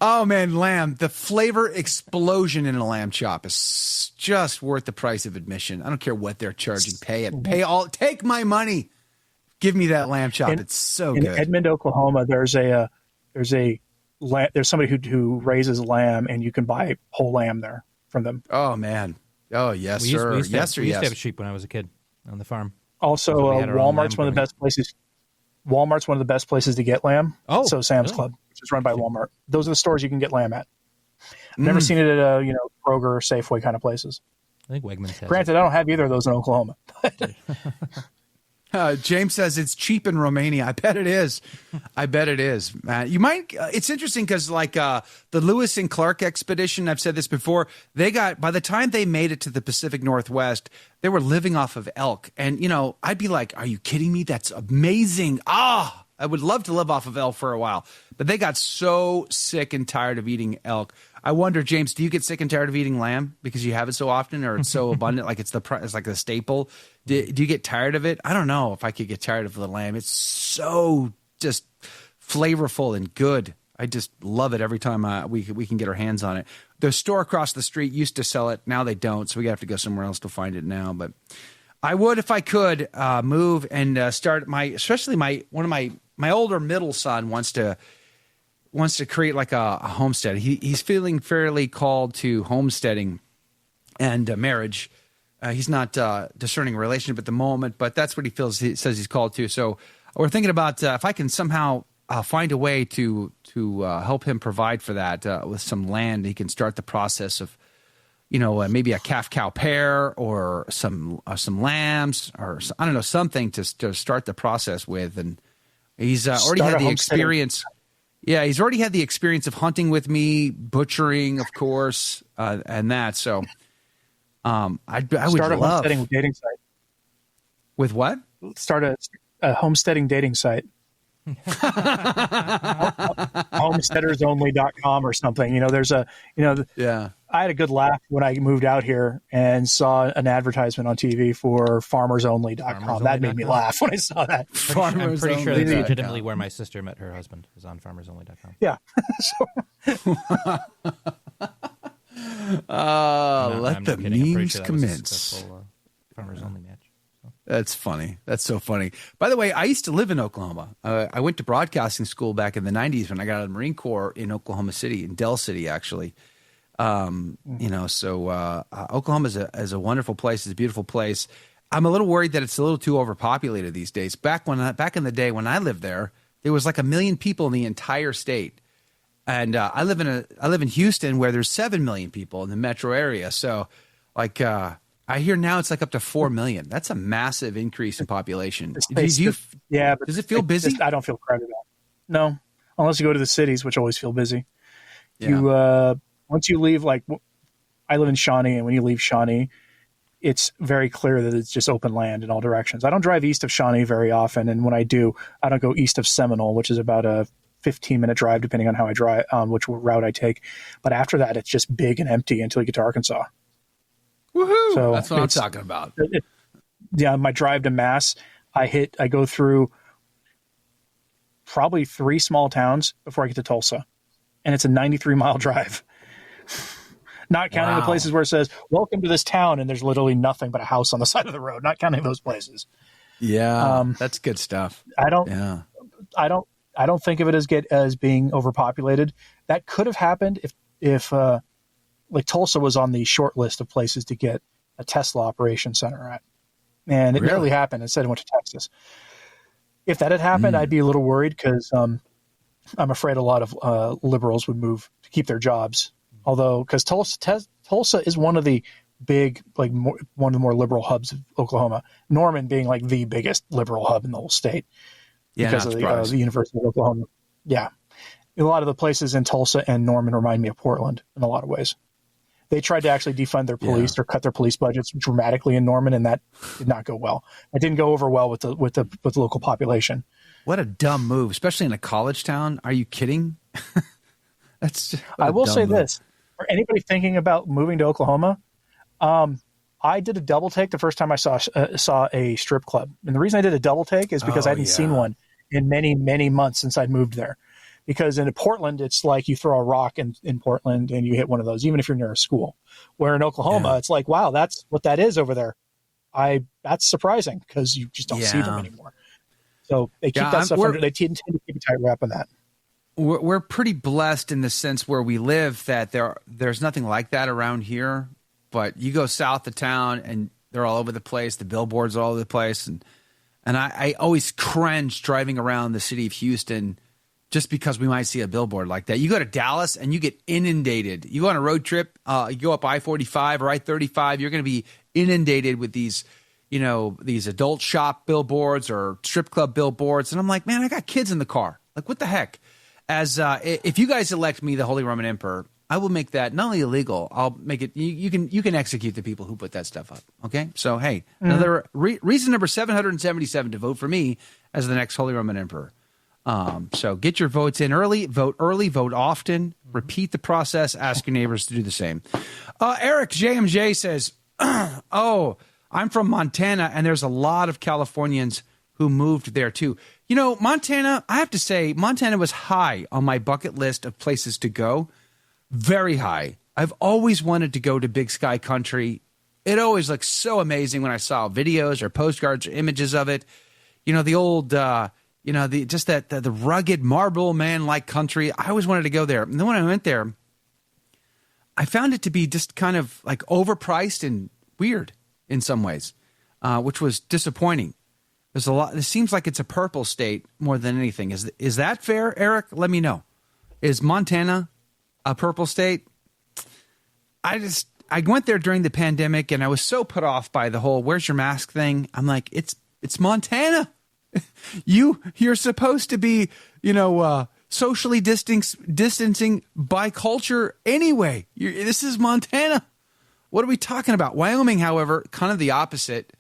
Oh man, lamb. The flavor explosion in a lamb chop is just worth the price of admission. I don't care what they're charging. Pay it. Pay all. Take my money. Give me that lamb chop. It's so good. In Edmond, Oklahoma, there's somebody who raises lamb, and you can buy whole lamb there from them. Oh man. Oh yes, sir. We used to yes. have sheep when I was a kid on the farm. Also, Walmart's one of the best places. Walmart's one of the best places to get lamb. Oh, so Sam's really? Club, which is run by Walmart. Those are the stores you can get lamb at. I've never seen it at Kroger or Safeway kind of places. I think Wegmans has Granted, I don't have either of those in Oklahoma. James says it's cheap in Romania. I bet it is. Matt. You might. It's interesting because the Lewis and Clark expedition, I've said this before, by the time they made it to the Pacific Northwest, they were living off of elk. And, I'd be like, are you kidding me? That's amazing. I would love to live off of elk for a while. But they got so sick and tired of eating elk. I wonder, James, do you get sick and tired of eating lamb because you have it so often, or it's so abundant, like it's like a staple? Do you get tired of it? I don't know if I could get tired of the lamb. It's so just flavorful and good. I just love it every time we can get our hands on it. The store across the street used to sell it. Now they don't, so we have to go somewhere else to find it now. But I would, if I could, move and start my older middle son wants to create like a homestead. He's feeling fairly called to homesteading and marriage. He's not discerning a relationship at the moment, but that's what he says he's called to. So we're thinking about if I can somehow find a way to help him provide for that with some land. He can start the process of, maybe a calf cow pair or some lambs or I don't know, something to start the process with. And he's already had the experience. Yeah, he's already had the experience of hunting with me, butchering, of course, and that. So, I would start a love homesteading dating site. With what? Start a homesteading dating site. Homesteadersonly.com or something. Yeah. I had a good laugh when I moved out here and saw an advertisement on TV for farmersonly.com. That made me laugh when I saw that. I'm pretty sure that's legitimately where my sister met her husband, is on farmersonly.com. Yeah. Let the memes commence. Farmers Only match. That's funny. That's so funny. By the way, I used to live in Oklahoma. I went to broadcasting school back in the 90s when I got out of the Marine Corps in Oklahoma City, in Del City, actually. Oklahoma is a wonderful place. It's a beautiful place. I'm a little worried that it's a little too overpopulated these days. Back in the day when I lived there was like 1 million people in the entire state. And I live in Houston, where there's 7 million people in the metro area. So I hear now it's like up to 4 million. That's a massive increase in population. Does it feel busy? I don't feel crowded out. No, unless you go to the cities, which always feel busy. Yeah. Once you leave, I live in Shawnee, and when you leave Shawnee, it's very clear that it's just open land in all directions. I don't drive east of Shawnee very often, and when I do, I don't go east of Seminole, which is about a 15-minute drive, depending on how I drive, which route I take. But after that, it's just big and empty until you get to Arkansas. Woohoo! So that's what I'm talking about. My drive to Mass, I go through probably 3 small towns before I get to Tulsa, and it's a 93-mile drive. Not counting the places where it says, welcome to this town, and there's literally nothing but a house on the side of the road. Not counting those places. Yeah, that's good stuff. I don't think of it as being overpopulated. That could have happened if Tulsa was on the short list of places to get a Tesla operation center at. And it barely happened. Instead, it went to Texas. If that had happened, I'd be a little worried because I'm afraid a lot of liberals would move to keep their jobs. Although, because Tulsa is one of the big, one of the more liberal hubs of Oklahoma. Norman being the biggest liberal hub in the whole state because of the University of Oklahoma. Yeah. A lot of the places in Tulsa and Norman remind me of Portland in a lot of ways. They tried to actually defund their police or cut their police budgets dramatically in Norman, and that did not go well. It didn't go over well with the local population. What a dumb move, especially in a college town. Are you kidding? I will say this. For anybody thinking about moving to Oklahoma, I did a double take the first time I saw a strip club. And the reason I did a double take is because I hadn't seen one in many, many months since I'd moved there. Because in Portland, it's like you throw a rock in Portland and you hit one of those, even if you're near a school. Where in Oklahoma, it's like, wow, that's what that is over there. That's surprising because you just don't see them anymore. So they keep that stuff under. They tend to keep a tight wrap on that. We're pretty blessed in the sense where we live that there's nothing like that around here. But you go south of town and they're all over the place. The billboards are all over the place. And I always cringe driving around the city of Houston just because we might see a billboard like that. You go to Dallas and you get inundated. You go on a road trip, you go up I-45 or I-35, you're going to be inundated with these adult shop billboards or strip club billboards. And I'm like, man, I got kids in the car. Like, what the heck? If you guys elect me the Holy Roman Emperor, I will make that not only illegal, I'll make it. You can execute the people who put that stuff up. Okay, so hey, another reason number 777 to vote for me as the next Holy Roman Emperor. So get your votes in early, vote often, repeat the process, ask your neighbors to do the same. Eric JMJ says, "Oh, I'm from Montana, and there's a lot of Californians who moved there too." You know, Montana, I have to say, Montana was high on my bucket list of places to go. Very high. I've always wanted to go to Big Sky Country. It always looks so amazing when I saw videos or postcards or images of it. You know, the old, the rugged marble man-like country. I always wanted to go there. And then when I went there, I found it to be just kind of like overpriced and weird in some ways, which was disappointing. There's a lot. It seems like it's a purple state more than anything. Is that fair, Eric? Let me know. Is Montana a purple state? I went there during the pandemic and I was so put off by the whole "where's your mask" thing. I'm like, it's Montana. You're supposed to be, socially distancing by culture anyway. This is Montana. What are we talking about? Wyoming, however, kind of the opposite.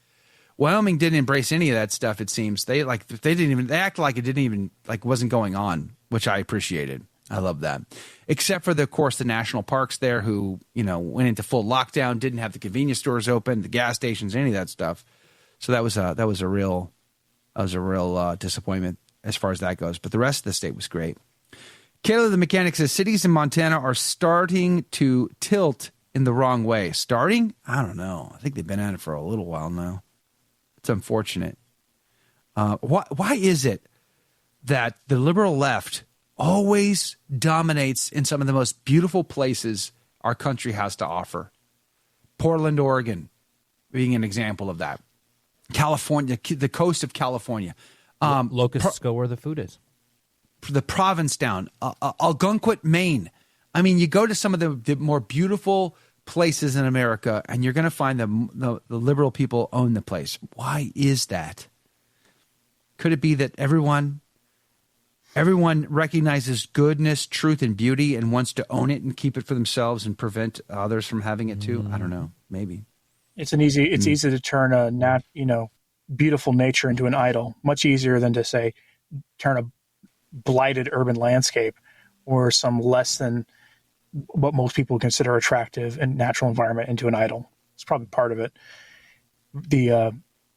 Wyoming didn't embrace any of that stuff. It seems they acted like it didn't even wasn't going on, which I appreciated. I love that. Except for, of course, the national parks there who, went into full lockdown, didn't have the convenience stores open, the gas stations, any of that stuff. So that was a real disappointment as far as that goes. But the rest of the state was great. Kayla the Mechanic says cities in Montana are starting to tilt in the wrong way. Starting? I don't know. I think they've been at it for a little while now. It's unfortunate. Why is it that the liberal left always dominates in some of the most beautiful places our country has to offer? Portland, Oregon, being an example of that. California, the coast of California. Locusts go where the food is. The Provincetown, Algonquin, Maine. I mean, you go to some of the more beautiful places in America, and you're going to find the liberal people own the place. Why is that? Could it be that everyone recognizes goodness, truth, and beauty and wants to own it and keep it for themselves and prevent others from having it too? I don't know. Maybe. It's easy to turn a beautiful nature into an idol. Much easier than to say turn a blighted urban landscape or some less than what most people consider attractive and natural environment into an idol. It's probably part of it. The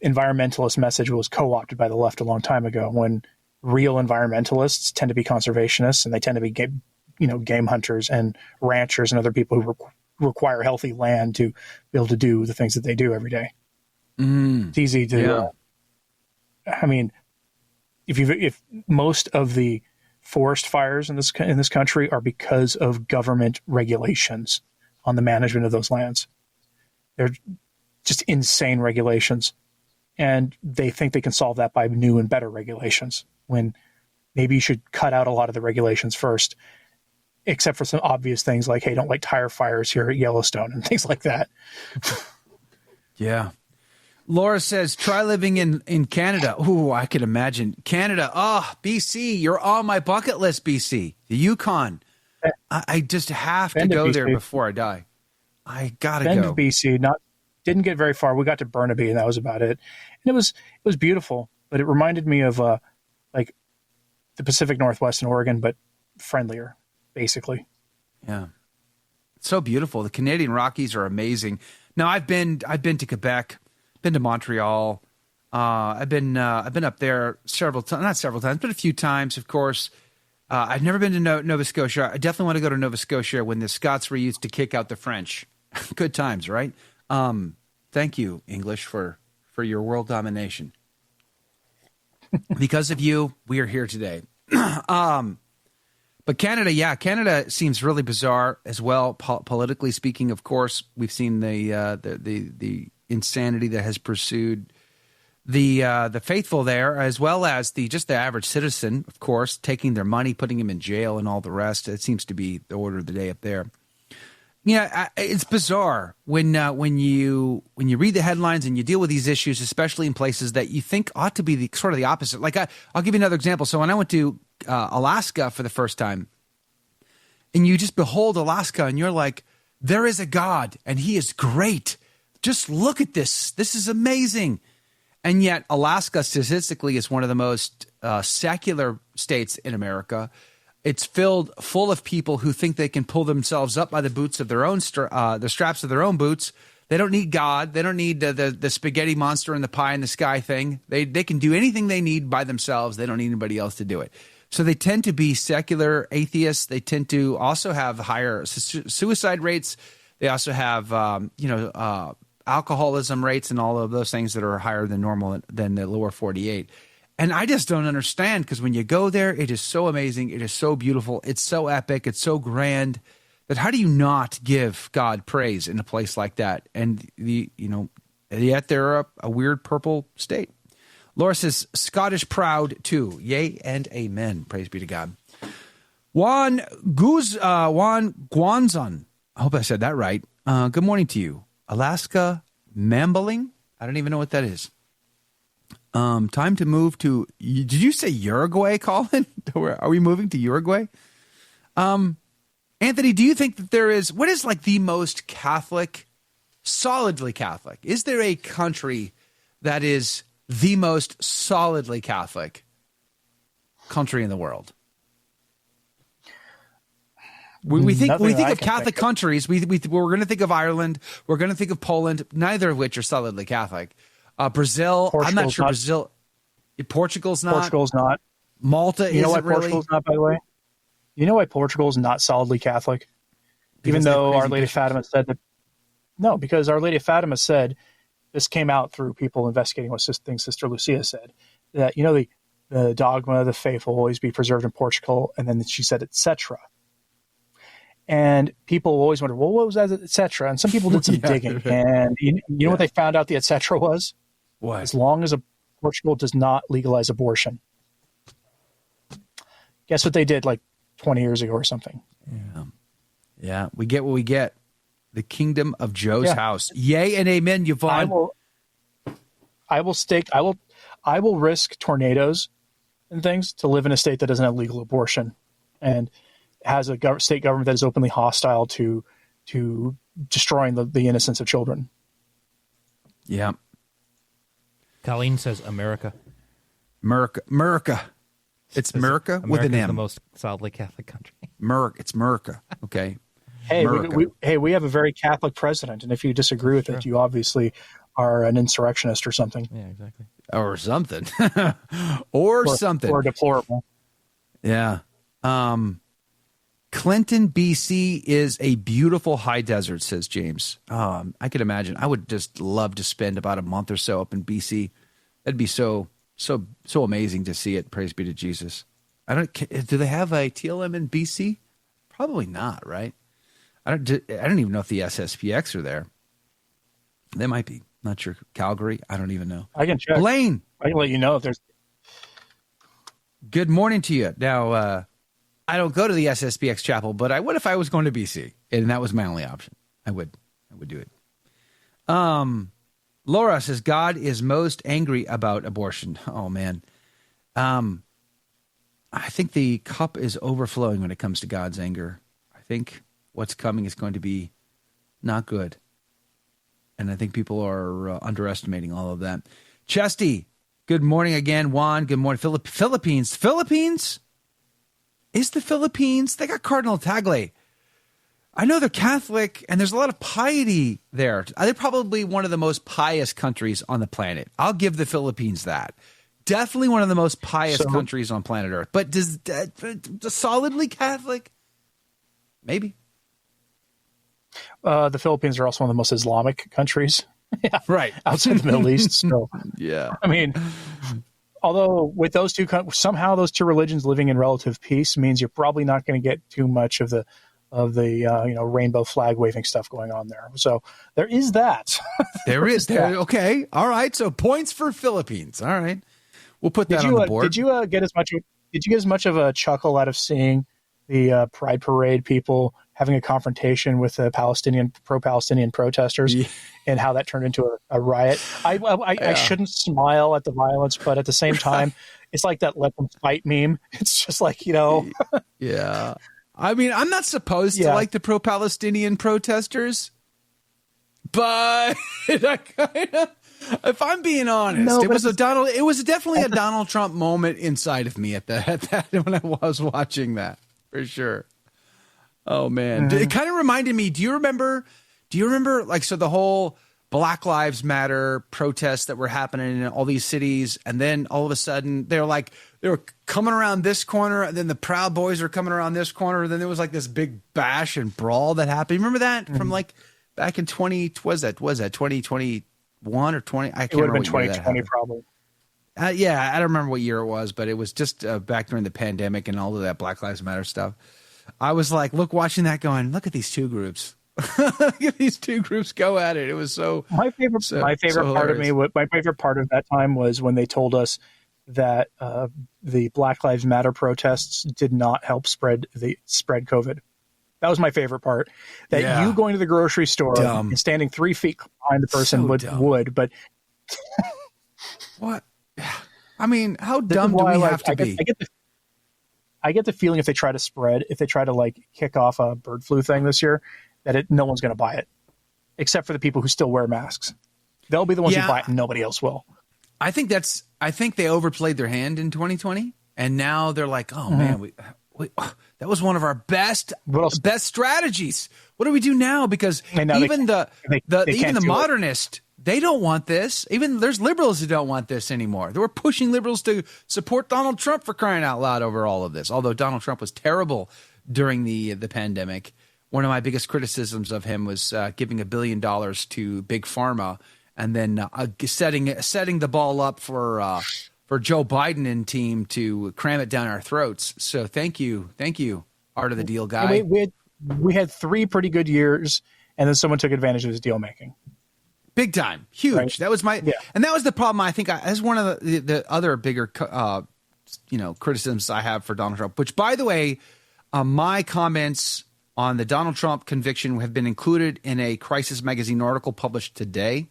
environmentalist message was co-opted by the left a long time ago, when real environmentalists tend to be conservationists, and they tend to be game hunters and ranchers and other people who require healthy land to be able to do the things that they do every day. It's easy to. If most of the forest fires in this country are because of government regulations on the management of those lands, they're just insane regulations, and they think they can solve that by new and better regulations, when maybe you should cut out a lot of the regulations first, except for some obvious things like, hey, don't light tire fires here at Yellowstone and things like that. Yeah. Laura says, try living in Canada. Ooh, I can imagine. Canada. Oh, BC. You're on my bucket list, BC. The Yukon. I just have to go there before I die. I got to go. Bend of BC. Didn't get very far. We got to Burnaby, and that was about it. And it was beautiful, but it reminded me of like the Pacific Northwest in Oregon, but friendlier, basically. Yeah. It's so beautiful. The Canadian Rockies are amazing. Now, I've been to Quebec. Been to Montreal. I've been up there not several times, but a few times, of course. I've never been to Nova Scotia. I definitely want to go to Nova Scotia when the Scots were used to kick out the French. Good times, right? Thank you, English, for your world domination. Because of you, we are here today. But Canada seems really bizarre as well. Politically speaking, of course, we've seen the insanity that has pursued the faithful there, as well as the average citizen, of course, taking their money, putting them in jail, and all the rest. It seems to be the order of the day up there. Yeah, it's bizarre when you read the headlines and you deal with these issues, especially in places that you think ought to be sort of the opposite. Like I'll give you another example. So when I went to Alaska for the first time, and you just behold Alaska, and you're like, there is a God, and He is great. Just look at this. This is amazing. And yet Alaska statistically is one of the most secular states in America. It's full of people who think they can pull themselves up by the boots of their own the straps of their own boots. They don't need God. They don't need the spaghetti monster and the pie in the sky thing. They can do anything they need by themselves. They don't need anybody else to do it. So they tend to be secular atheists. They tend to also have higher suicide rates. They also have alcoholism rates and all of those things that are higher than normal than the lower 48. And I just don't understand, because when you go there, it is so amazing. It is so beautiful. It's so epic. It's so grand that how do you not give God praise in a place like that? And yet they're a weird purple state. Laura says, Scottish proud too. Yay and amen. Praise be to God. Juan Guanzon. I hope I said that right. Good morning to you. Alaska mambling? I don't even know what that is. Time to move to, did you say Uruguay, Colin? Are we moving to Uruguay? Anthony, do you think that what is like the most Catholic, solidly Catholic? Is there a country that is the most solidly Catholic country in the world? We think of Catholic countries. We're going to think of Ireland. We're going to think of Poland, neither of which are solidly Catholic. Brazil, I'm not sure. Brazil, Portugal's not. Portugal's not. Malta, you know why really? Portugal's not, by the way? You know why Portugal's not solidly Catholic? Even though Our Lady of Fatima said that. No, because Our Lady of Fatima said, this came out through people investigating what Sister Lucia said, that, the dogma of the faith will always be preserved in Portugal. And then she said, etc. And people always wonder, well, what was that, etc.? And some people did some digging. And you know what they found out the etc. was? What? As long as Portugal does not legalize abortion. Guess what they did like 20 years ago or something? Yeah. We get what we get. The kingdom of Joe's house. Yay and amen, Yvonne. I will risk tornadoes and things to live in a state that doesn't have legal abortion and has a state government that is openly hostile to destroying the innocence of children. Yeah. Colleen says America. America. It's America with an M. The most solidly Catholic country. It's America. Okay. Hey, we have a very Catholic president, and if you disagree with it, you obviously are an insurrectionist or something. Yeah, exactly. Or something. or something. Or deplorable. Yeah. Clinton, BC is a beautiful high desert, says James. I could imagine. I would just love to spend about a month or so up in BC. That'd be so amazing to see it. Praise be to Jesus. Do they have a TLM in BC? Probably not, right? I don't even know if the SSPX are there. They might be. Not sure. Calgary? I don't even know. I can check. Blaine. I can let you know if there's. Good morning to you. Now, I don't go to the SSPX chapel, but what if I was going to BC and that was my only option? I would do it. Laura says God is most angry about abortion. Oh man. I think the cup is overflowing when it comes to God's anger. I think what's coming is going to be not good. And I think people are underestimating all of that. Chesty, good morning again. Juan, good morning. Philippines. Philippines? Is the Philippines? They got Cardinal Tagle. I know they're Catholic, and there's a lot of piety there. They're probably one of the most pious countries on the planet. I'll give the Philippines that. definitely one of the most pious countries on planet Earth. But does solidly Catholic? Maybe. The Philippines are also one of the most Islamic countries. Yeah, right. Outside the Middle East. So, yeah. I mean, although with those two, somehow those two religions living in relative peace means you're probably not going to get too much of the rainbow flag waving stuff going on there. So there is that. There is. Okay. All right. So points for Philippines. All right. We'll put that on the board. Did you get as much of a chuckle out of seeing the Pride Parade people having a confrontation with the pro-Palestinian protesters, and how that turned into a riot? I shouldn't smile at the violence, but at the same time, it's like that "let them fight" meme. It's just like, Yeah. I mean, I'm not supposed to like the pro-Palestinian protesters, but if I'm being honest, it was definitely a Donald Trump moment inside of me at that when I was watching that, for sure. Oh man, it kind of reminded me. Do you remember like, so the whole Black Lives Matter protests that were happening in all these cities, and then all of a sudden they were coming around this corner, and then the Proud Boys were coming around this corner, and then there was like this big bash and brawl that happened. Remember that from like back in 2021 or 20? I can't remember. It would have been 2020 probably. Yeah, I don't remember what year it was, but it was just back during the pandemic and all of that Black Lives Matter stuff. I was like, watching that going, look at these two groups. Look at these two groups go at it. It was my favorite part of that time was when they told us that the Black Lives Matter protests did not help spread COVID. That was my favorite part. That you going to the grocery store and standing 3 feet behind the person would, but what? I mean, how dumb do we have to be? I get the feeling if they try to like kick off a bird flu thing this year, that no one's going to buy it, except for the people who still wear masks. They'll be the ones who buy it, and nobody else will. I think they overplayed their hand in 2020, and now they're like, oh man, we that was one of our best strategies. What do we do now? Because even the modernist, they don't want this. Even there's liberals who don't want this anymore. They were pushing liberals to support Donald Trump, for crying out loud, over all of this. Although Donald Trump was terrible during the pandemic, one of my biggest criticisms of him was giving $1 billion to Big Pharma, and then setting the ball up for Joe Biden and team to cram it down our throats. So thank you, Art of the Deal guy. We had 3 pretty good years, and then someone took advantage of his deal making. Big time. Huge. Right. That was and that was the problem. I think as one of the other bigger, criticisms I have for Donald Trump, which, by the way, my comments on the Donald Trump conviction have been included in a Crisis Magazine article published today.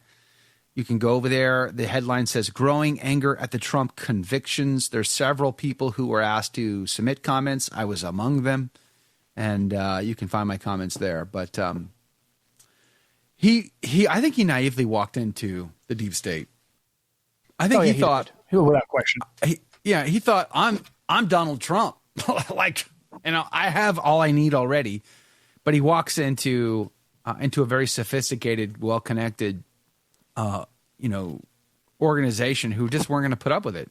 You can go over there. The headline says, "Growing Anger at the Trump Convictions." There's several people who were asked to submit comments. I was among them. And you can find my comments there. But I think he naively walked into the deep state. I think he thought, without question. He thought, I'm Donald Trump. I have all I need already. But he walks into a very sophisticated, well-connected, organization who just weren't going to put up with it.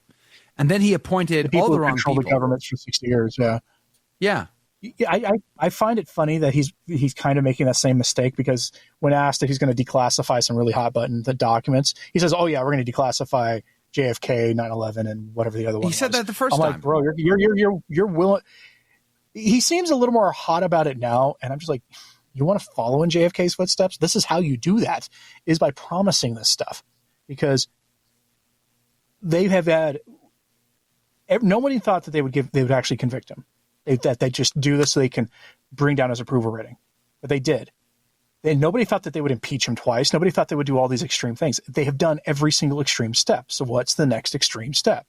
And then he appointed all the wrong people. The governments for 60 years. Yeah. Yeah. I find it funny that he's kind of making that same mistake, because when asked if he's going to declassify some really hot button documents, he says, "Oh yeah, we're going to declassify JFK, 9/11, and whatever the other one." He said that the first time. I'm like, bro, you're willing. He seems a little more hot about it now, and I'm just like, you want to follow in JFK's footsteps? This is how you do that, is by promising this stuff, because they have had. Nobody thought that they would actually convict him. That they just do this so they can bring down his approval rating. But they did. Nobody thought that they would impeach him twice. Nobody thought they would do all these extreme things. They have done every single extreme step. So what's the next extreme step?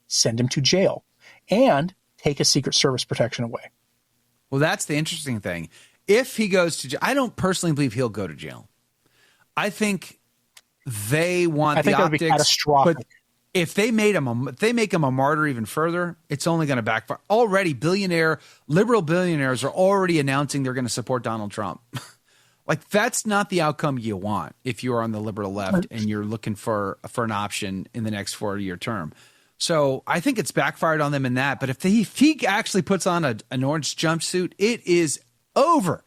Send him to jail and take his Secret Service protection away. Well, that's the interesting thing. If he goes to jail, I don't personally believe he'll go to jail. I think they want the optics. That would be catastrophic. But if they make him a martyr even further, it's only going to backfire. Already, liberal billionaires are already announcing they're going to support Donald Trump. Like, that's not the outcome you want if you're on the liberal left and you're looking for an option in the next 4-year term. So I think it's backfired on them in that. But if he actually puts on an orange jumpsuit, it is over.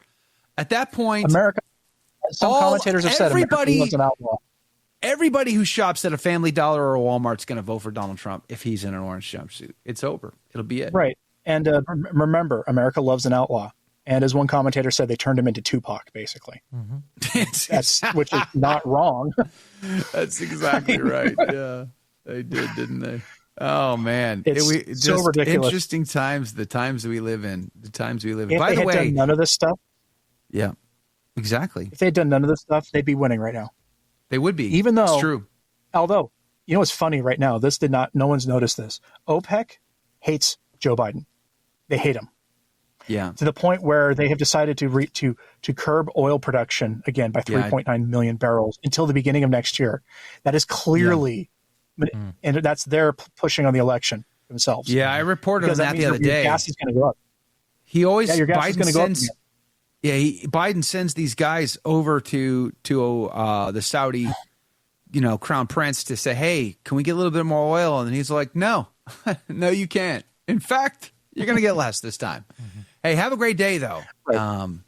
At that point, America. Some commentators have said America was an outlaw. Everybody who shops at a Family Dollar or a Walmart's going to vote for Donald Trump if he's in an orange jumpsuit. It's over. It'll be it. Right. And remember, America loves an outlaw. And as one commentator said, they turned him into Tupac, basically. Mm-hmm. Which is not wrong. That's exactly right. Yeah, they did, didn't they? Oh, man. It's so ridiculous. Interesting times, the times we live in. If By the they had way, done none of this stuff. Yeah, exactly. If they had done none of this stuff, they'd be winning right now. They would be. Even though, it's true. Although, you know what's funny right now? No one's noticed this. OPEC hates Joe Biden. They hate him. Yeah. To the point where they have decided to curb oil production again by 3.9 million barrels until the beginning of next year. That is clearly, and that's their pushing on the election themselves. Yeah, I reported on that the other day. Your gas is going to go up. He always, your gas is going to go up. Biden sends these guys over to the Saudi, crown prince to say, hey, can we get a little bit more oil? And he's like, no, no, you can't. In fact, you're going to get less this time. Hey, have a great day, though. Right.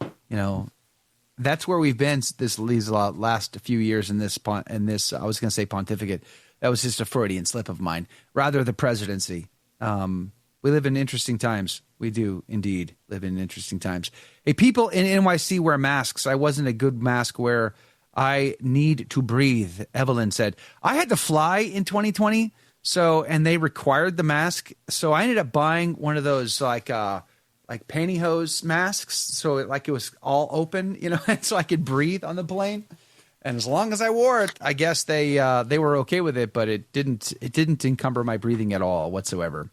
That's where we've been these last few years in this. I was going to say pontificate. That was just a Freudian slip of mine. Rather, the presidency. We live in interesting times. We do indeed live in interesting times. Hey, people in NYC wear masks. I wasn't a good mask wearer. I need to breathe, Evelyn said. I had to fly in 2020, and they required the mask. So I ended up buying one of those like pantyhose masks. So it was all open, so I could breathe on the plane. And as long as I wore it, I guess they were okay with it, but it didn't encumber my breathing at all whatsoever,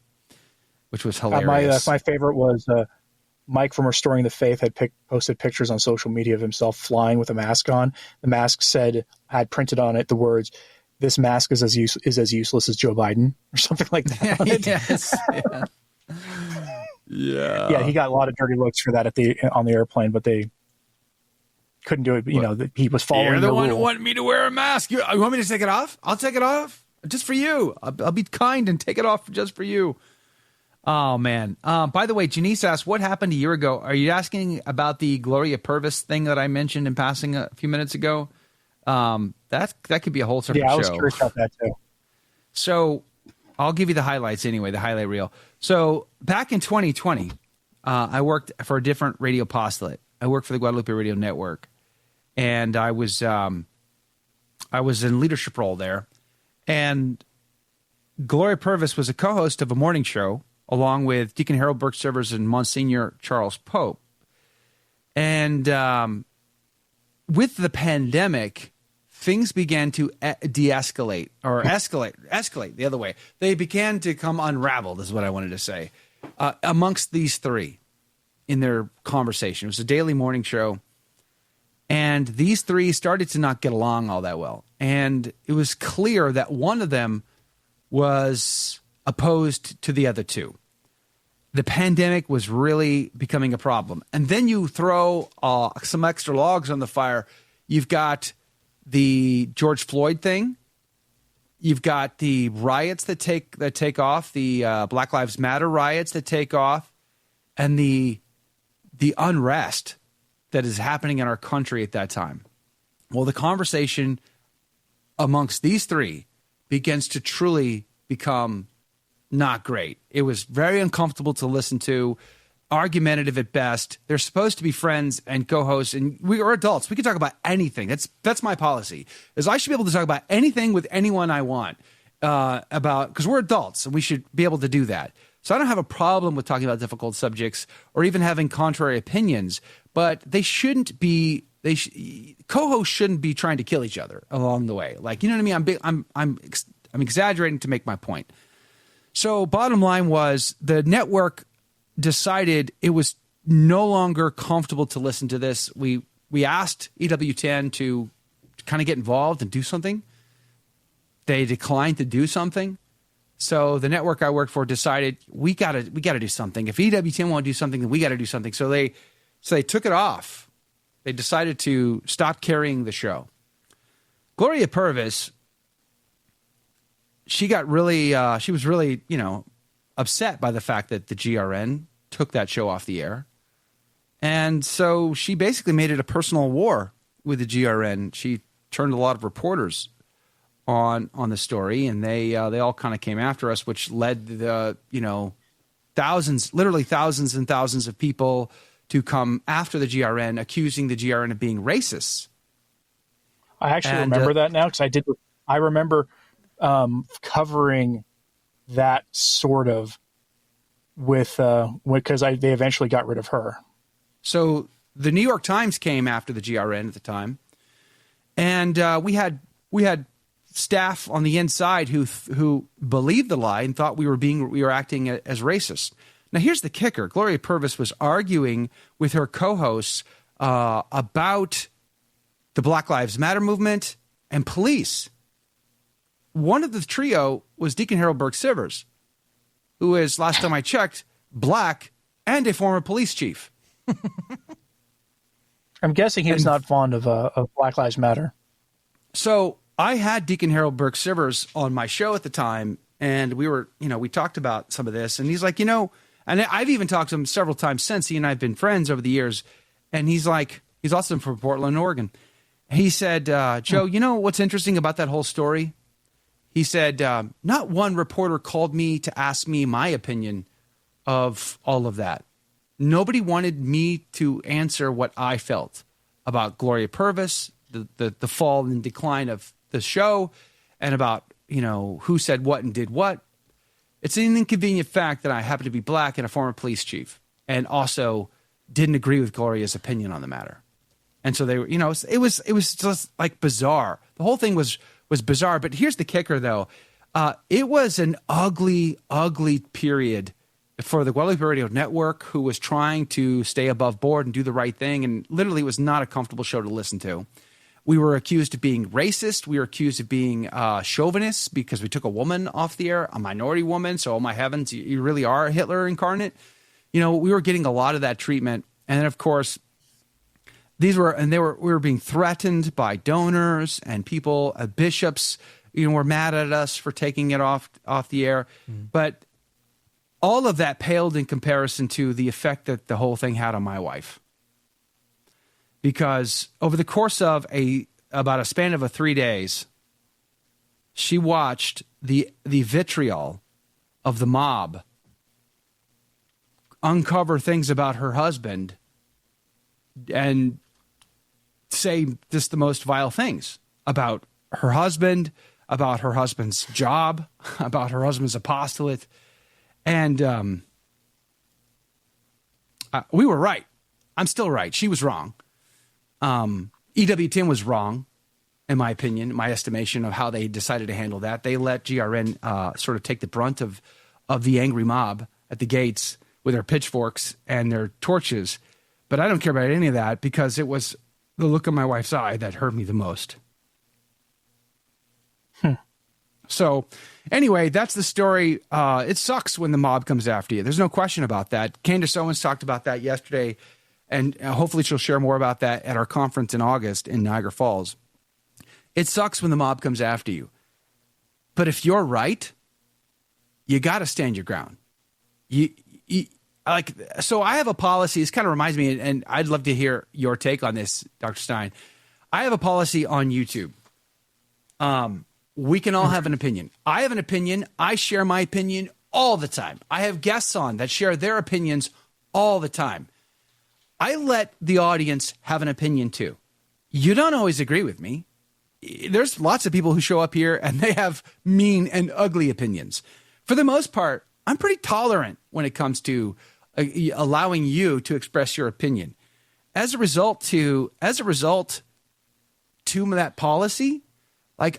which was hilarious. My favorite was Mike from Restoring the Faith had posted pictures on social media of himself flying with a mask on. The mask had printed on it the words, "This mask is as useless as Joe Biden," or something like that. Yes. Yeah. Yeah, he got a lot of dirty looks for that on the airplane, but they couldn't do it. He was following You're the one rule. who wanted me to wear a mask. You want me to take it off? I'll take it off just for you. I'll be kind and take it off just for you. Oh, man. By the way, Janice asked, what happened a year ago? Are you asking about the Gloria Purvis thing that I mentioned in passing a few minutes ago? That could be a whole separate show. Yeah, I was curious about that too. So I'll give you the highlights anyway, the highlight reel. So back in 2020, I worked for a different radio postulate. I worked for the Guadalupe Radio Network, and I was in leadership role there. And Gloria Purvis was a co-host of a morning show along with Deacon Harold Burke-Servers and Monsignor Charles Pope. And with the pandemic, things began to de-escalate or escalate the other way. They began to come unraveled, is what I wanted to say, amongst these three in their conversation. It was a daily morning show, and these three started to not get along all that well. And it was clear that one of them was opposed to the other two. The pandemic was really becoming a problem. And then you throw some extra logs on the fire. You've got the George Floyd thing. You've got the riots that take off, the Black Lives Matter riots that take off, and the unrest that is happening in our country at that time. Well, the conversation amongst these three begins to truly become not great. It was very uncomfortable to listen to, argumentative at best. They're supposed to be friends and co-hosts, and we are adults. We can talk about anything. That's my policy, is I should be able to talk about anything with anyone I want because we're adults, and we should be able to do that. So I don't have a problem with talking about difficult subjects or even having contrary opinions, but they shouldn't be. Co-hosts shouldn't be trying to kill each other along the way. Like, you know what I mean? I'm exaggerating to make my point. So bottom line was the network decided it was no longer comfortable to listen to this. We asked EWTN to kind of get involved and do something. They declined to do something. So the network I work for decided we got to do something. If EWTN won't do something, then we got to do something. So they took it off They decided to stop carrying the show. Gloria Purvis, she was really, upset by the fact that the GRN took that show off the air. And so she basically made it a personal war with the GRN. She turned a lot of reporters on the story, and they all kind of came after us, which led the, literally thousands and thousands of people to come after the GRN, accusing the GRN of being racist. I actually remember that now, because I remember covering that sort of because they eventually got rid of her. So the New York Times came after the GRN at the time, and we had staff on the inside who believed the lie and thought we were acting as racist. Now here's the kicker: Gloria Purvis was arguing with her co-hosts about the Black Lives Matter movement and police. One of the trio was Deacon Harold Burke-Sivers, who is, last time I checked, black and a former police chief. I'm guessing he was not fond of Black Lives Matter. So I had Deacon Harold Burke-Sivers on my show at the time, and we talked about some of this, and he's like, and I've even talked to him several times since. He and I have been friends over the years, and he's also from Portland, Oregon. He said, Joe, what's interesting about that whole story? He said, not one reporter called me to ask me my opinion of all of that. Nobody wanted me to answer what I felt about Gloria Purvis, the fall and decline of the show, and about, who said what and did what. It's an inconvenient fact that I happen to be black and a former police chief, and also didn't agree with Gloria's opinion on the matter. And so they were, it was just like bizarre. The whole thing was bizarre. But here's the kicker, though. It was an ugly, ugly period for the Guadalupe Radio Network, who was trying to stay above board and do the right thing. And literally was not a comfortable show to listen to. We were accused of being racist. We were accused of being chauvinists because we took a woman off the air, a minority woman. So, oh my heavens, you really are a Hitler incarnate. We were getting a lot of that treatment. And then, of course, we were being threatened by donors and people, bishops, were mad at us for taking it off the air. But all of that paled in comparison to the effect that the whole thing had on my wife. Because over the course of about a span of 3 days, she watched the vitriol of the mob uncover things about her husband and say just the most vile things about her husband, about her husband's job, about her husband's apostolate. And we were right. I'm still right. She was wrong. EWTN was wrong, in my opinion, my estimation of how they decided to handle that. They let GRN sort of take the brunt of the angry mob at the gates with their pitchforks and their torches. But I don't care about any of that, because it was the look in my wife's eye that hurt me the most. So anyway, that's the story. It sucks when the mob comes after you. There's no question about that. Candace Owens talked about that yesterday, and hopefully she'll share more about that at our conference in August in Niagara Falls. It sucks when the mob comes after you. But if you're right, you got to stand your ground. So I have a policy. This kind of reminds me, and I'd love to hear your take on this, Dr. Stine. I have a policy on YouTube. We can all have an opinion. I have an opinion. I share my opinion all the time. I have guests on that share their opinions all the time. I let the audience have an opinion too. You don't always agree with me. There's lots of people who show up here and they have mean and ugly opinions. For the most part, I'm pretty tolerant when it comes to allowing you to express your opinion. As a result to that policy,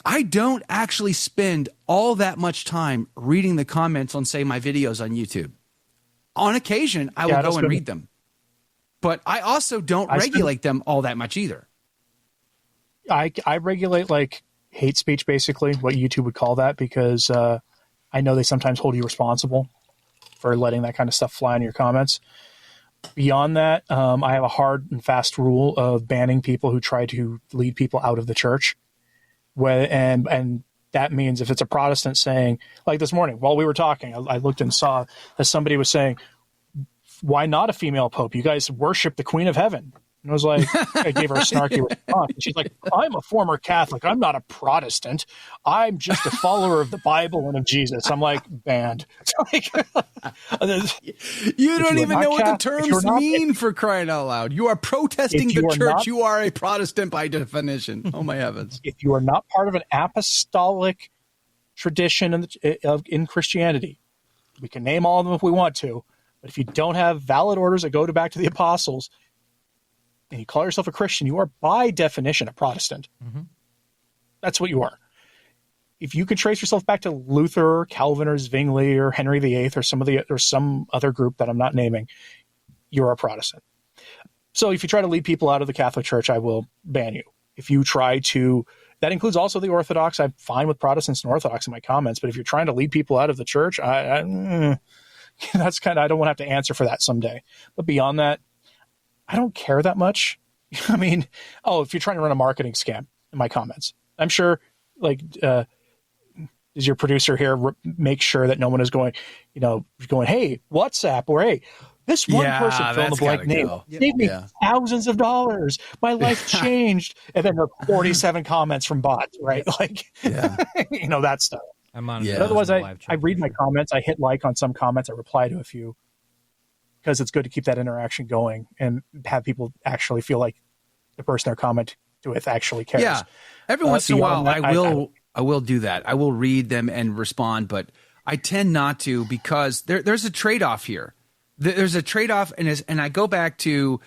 I don't actually spend all that much time reading the comments on, say, my videos on YouTube. On occasion, I will go and read them. But I also don't regulate them all that much either. I regulate hate speech, basically, what YouTube would call that, because I know they sometimes hold you responsible for letting that kind of stuff fly in your comments. Beyond that, I have a hard and fast rule of banning people who try to lead people out of the church. And that means if it's a Protestant saying, like this morning while we were talking, I looked and saw that somebody was saying, why not a female pope? You guys worship the Queen of Heaven. And I was like, I gave her a snarky response. And she's like, I'm a former Catholic. I'm not a Protestant. I'm just a follower of the Bible and of Jesus. I'm like, banned. Like, you don't even know what the terms mean, for crying out loud. You are protesting the church. You are a Protestant by definition. Oh, my heavens. If you are not part of an apostolic tradition in Christianity, we can name all of them if we want to, but if you don't have valid orders that go back to the apostles, and you call yourself a Christian, you are by definition a Protestant. Mm-hmm. That's what you are. If you can trace yourself back to Luther, or Calvin, or Zwingli, or Henry VIII, or some other group that I'm not naming, you're a Protestant. So if you try to lead people out of the Catholic Church, I will ban you. If you try to, that includes also the Orthodox. I'm fine with Protestants and Orthodox in my comments, but if you're trying to lead people out of the church, that's kind of, I don't want to have to answer for that someday. But beyond that, I don't care that much. I mean, if you're trying to run a marketing scam in my comments, I'm sure, does your producer here make sure that no one is going, hey, WhatsApp, or hey, this one person fill in the blank name saved me thousands of dollars. My life changed. And then there are 47 comments from bots, right? That stuff. I'm on. But otherwise, I read my comments. I hit like on some comments. I reply to a few, because it's good to keep that interaction going and have people actually feel like the person they're commenting with actually cares. Yeah. Every once in a while, I will do that. I will read them and respond, but I tend not to, because there's a trade-off here. There's a trade-off, and I go back to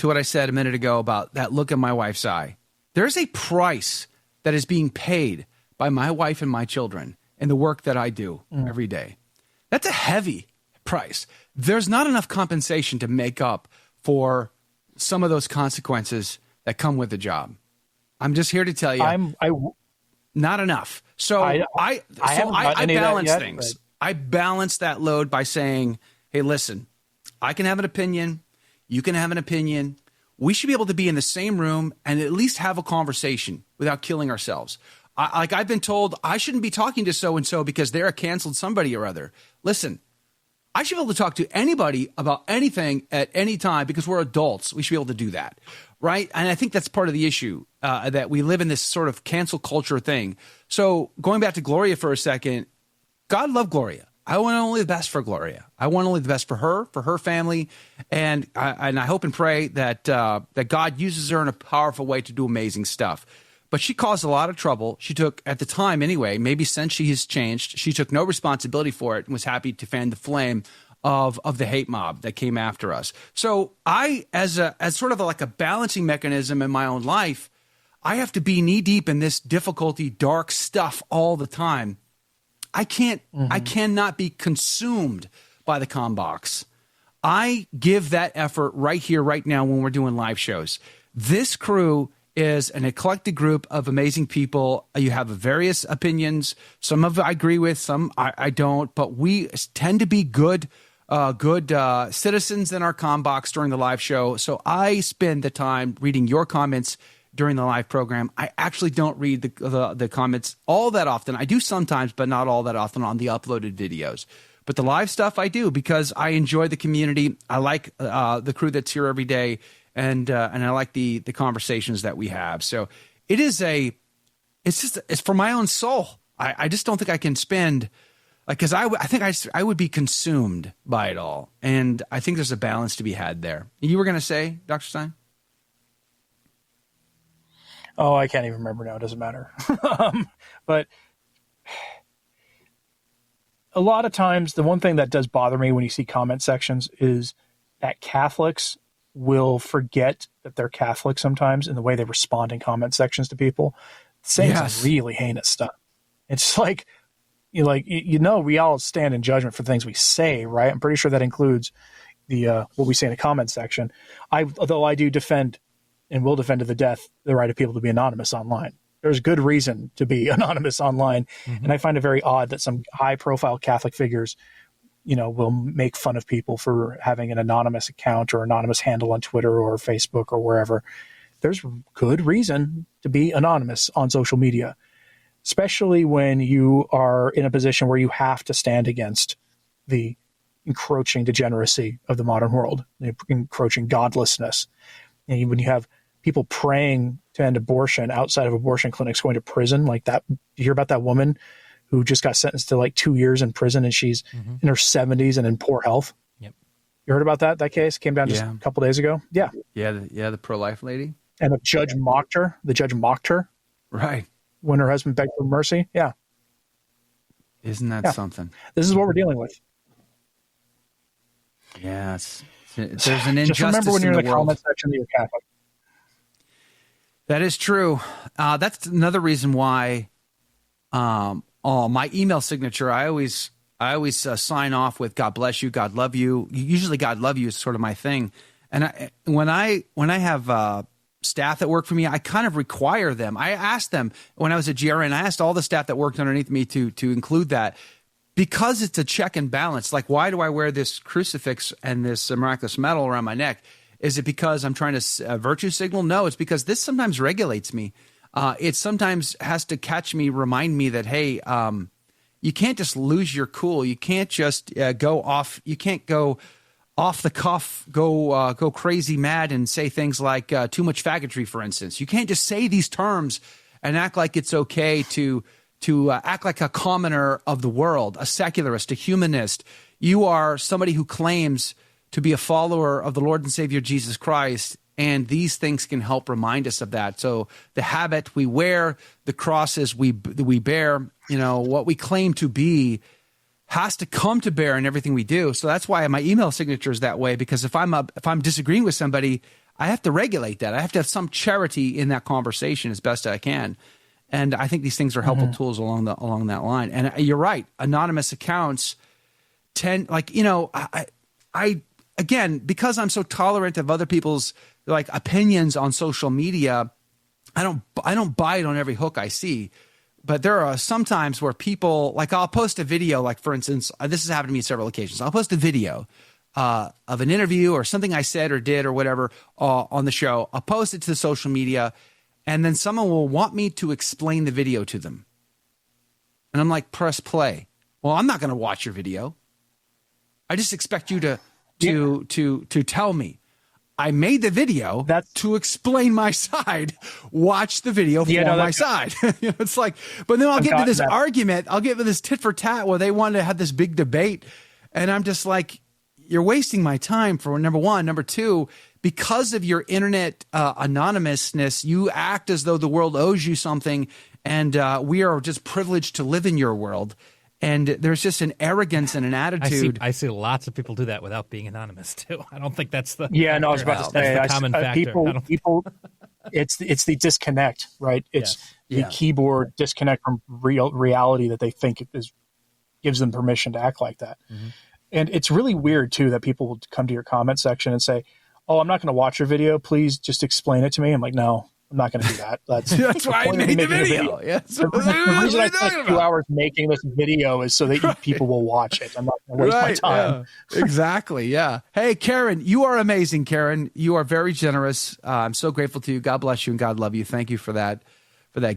what I said a minute ago about that look in my wife's eye. There's a price that is being paid by my wife and my children in the work that I do every day. That's a heavy price. There's not enough compensation to make up for some of those consequences that come with the job. I'm just here to tell you, not enough. So I balance things. But I balance that load by saying, hey, listen, I can have an opinion. You can have an opinion. We should be able to be in the same room and at least have a conversation without killing ourselves. I've been told I shouldn't be talking to so-and-so because they're a canceled somebody or other. Listen, I should be able to talk to anybody about anything at any time because we're adults. We should be able to do that, right? And I think that's part of the issue, that we live in this sort of cancel culture thing. So going back to Gloria for a second, God loved Gloria. I want only the best for Gloria. I want only the best for her family, and I hope and pray that God uses her in a powerful way to do amazing stuff. But she caused a lot of trouble. She took, at the time anyway, maybe since she has changed, she took no responsibility for it and was happy to fan the flame of the hate mob that came after us. So I, as sort of like a balancing mechanism in my own life, I have to be knee deep in this difficulty, dark stuff all the time. I cannot be consumed by the comm box. I give that effort right here, right now, when we're doing live shows. This crew is an eclectic group of amazing people. You have various opinions. Some of it I agree with, some I don't, but we tend to be good citizens in our comm box during the live show. So I spend the time reading your comments during the live program. I actually don't read the comments all that often. I do sometimes, but not all that often on the uploaded videos. But the live stuff I do because I enjoy the community. I like the crew that's here every day. And I like the conversations that we have. So it's for my own soul. I just don't think I can spend, because I think I would be consumed by it all. And I think there's a balance to be had there. You were going to say, Dr. Stine? Oh, I can't even remember now. It doesn't matter. But a lot of times, the one thing that does bother me when you see comment sections is that Catholics will forget that they're Catholic sometimes in the way they respond in comment sections to people, saying some really heinous stuff. It's like, we all stand in judgment for things we say, right? I'm pretty sure that includes the what we say in the comment section. Although I do defend and will defend to the death the right of people to be anonymous online. There's good reason to be anonymous online, and I find it very odd that some high-profile Catholic figures will make fun of people for having an anonymous account or anonymous handle on Twitter or Facebook or wherever. There's good reason to be anonymous on social media, especially when you are in a position where you have to stand against the encroaching degeneracy of the modern world, the encroaching godlessness. And when you have people praying to end abortion outside of abortion clinics going to prison like that. You hear about that woman who just got sentenced to like 2 years in prison, and she's in her 70s and in poor health. Yep. You heard about that case? Came down just a couple days ago. Yeah. The pro-life lady. And the judge mocked her. The judge mocked her. Right. When her husband begged for mercy. Yeah. Isn't that something? This is what we're dealing with. Yes. There's an injustice. Just remember when you're in the world. comment section that you're Catholic. That is true. That's another reason why my email signature, I always sign off with "God bless you," "God love you." Usually, "God love you" is sort of my thing. And when I have staff that work for me, I kind of require them. I asked them when I was at GRN. I asked all the staff that worked underneath me to include that, because it's a check and balance. Like, why do I wear this crucifix and this miraculous medal around my neck? Is it because I'm trying to virtue signal? No, it's because this sometimes regulates me. It sometimes has to catch me, remind me that, hey, you can't just lose your cool. You can't just go off. You can't go off the cuff, go crazy mad and say things like too much faggotry, for instance. You can't just say these terms and act like it's okay to act like a commoner of the world, a secularist, a humanist. You are somebody who claims to be a follower of the Lord and Savior Jesus Christ, and these things can help remind us of that. So the habit we wear, the crosses we bear, what we claim to be has to come to bear in everything we do. So that's why my email signature is that way, because if I'm disagreeing with somebody, I have to regulate that. I have to have some charity in that conversation as best I can. And I think these things are helpful tools along that line. And you're right. Anonymous accounts tend, I again, because I'm so tolerant of other people's opinions on social media, I don't bite on every hook I see. But there are some times where people, I'll post a video, for instance, this has happened to me on several occasions. I'll post a video of an interview or something I said or did or whatever on the show. I'll post it to the social media, and then someone will want me to explain the video to them. And I'm like, press play. Well, I'm not going to watch your video. I just expect you to tell me. I made the video to explain my side. Watch the video for my side. It's like, but then I'll get into this argument. I'll get into this tit for tat where they want to have this big debate. And I'm just like, you're wasting my time, for number one. Number two, because of your internet anonymousness, you act as though the world owes you something. And we are just privileged to live in your world. And there's just an arrogance and an attitude. I see lots of people do that without being anonymous too. I don't think that's the I was about to say the common factor. People, it's the disconnect, right? It's the keyboard disconnect from reality that they think gives them permission to act like that. Mm-hmm. And it's really weird too that people will come to your comment section and say, "Oh, I'm not going to watch your video. Please just explain it to me." I'm like, "No, I'm not going to do that." That's why I made the video. Yeah. The reason I spent 2 hours making this video is so that people will watch it. I'm not going to waste my time. Yeah. Exactly. Yeah. Hey, Karen, you are amazing, Karen. You are very generous. I'm so grateful to you. God bless you and God love you. Thank you for that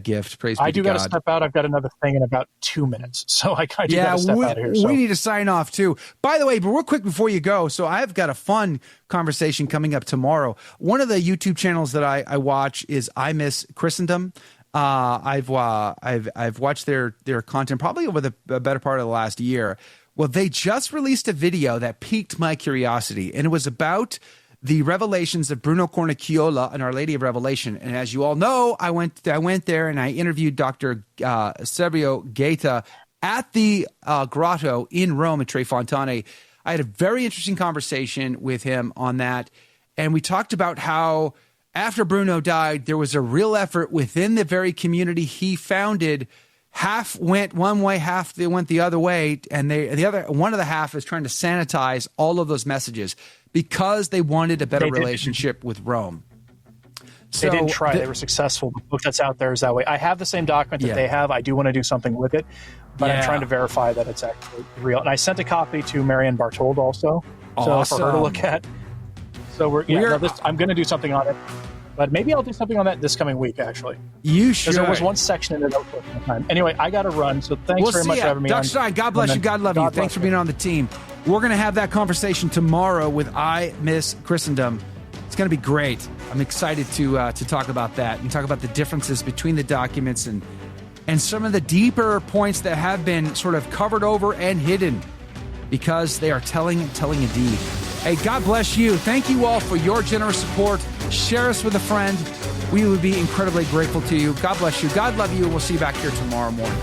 gift. Praise be to God. I do got to step out. I've got another thing in about 2 minutes. So I do got to step out of here. So. We need to sign off too. By the way, but real quick before you go, so I've got a fun conversation coming up tomorrow. One of the YouTube channels that I watch is I Miss Christendom. I've watched their content probably over the better part of the last year. Well, they just released a video that piqued my curiosity, and it was about the revelations of Bruno Cornicchiola and Our Lady of Revelation. And as you all know, I went there and I interviewed Dr. Sergio Gaeta at the grotto in Rome at Tre Fontane. I had a very interesting conversation with him on that. And we talked about how after Bruno died, there was a real effort within the very community he founded. Half went one way, half they went the other way. And one of the half is trying to sanitize all of those messages, because they wanted a better relationship with Rome. They didn't try. They were successful. The book that's out there is that way. I have the same document that they have. I do want to do something with it, but I'm trying to verify that it's actually real. And I sent a copy to Marianne Bartold also, so for her to look at. So I'm going to do something on it, but maybe I'll do something on that this coming week. Actually, you should. Because there was one section in it that was working at the time. Anyway, I got to run. So thanks very much for having me. Doug Stine, God bless you. God love you. Thanks for being on the team. We're going to have that conversation tomorrow with I Miss Christendom. It's going to be great. I'm excited to talk about that and talk about the differences between the documents and some of the deeper points that have been sort of covered over and hidden because they are telling indeed. Hey, God bless you. Thank you all for your generous support. Share us with a friend. We would be incredibly grateful to you. God bless you. God love you. We'll see you back here tomorrow morning.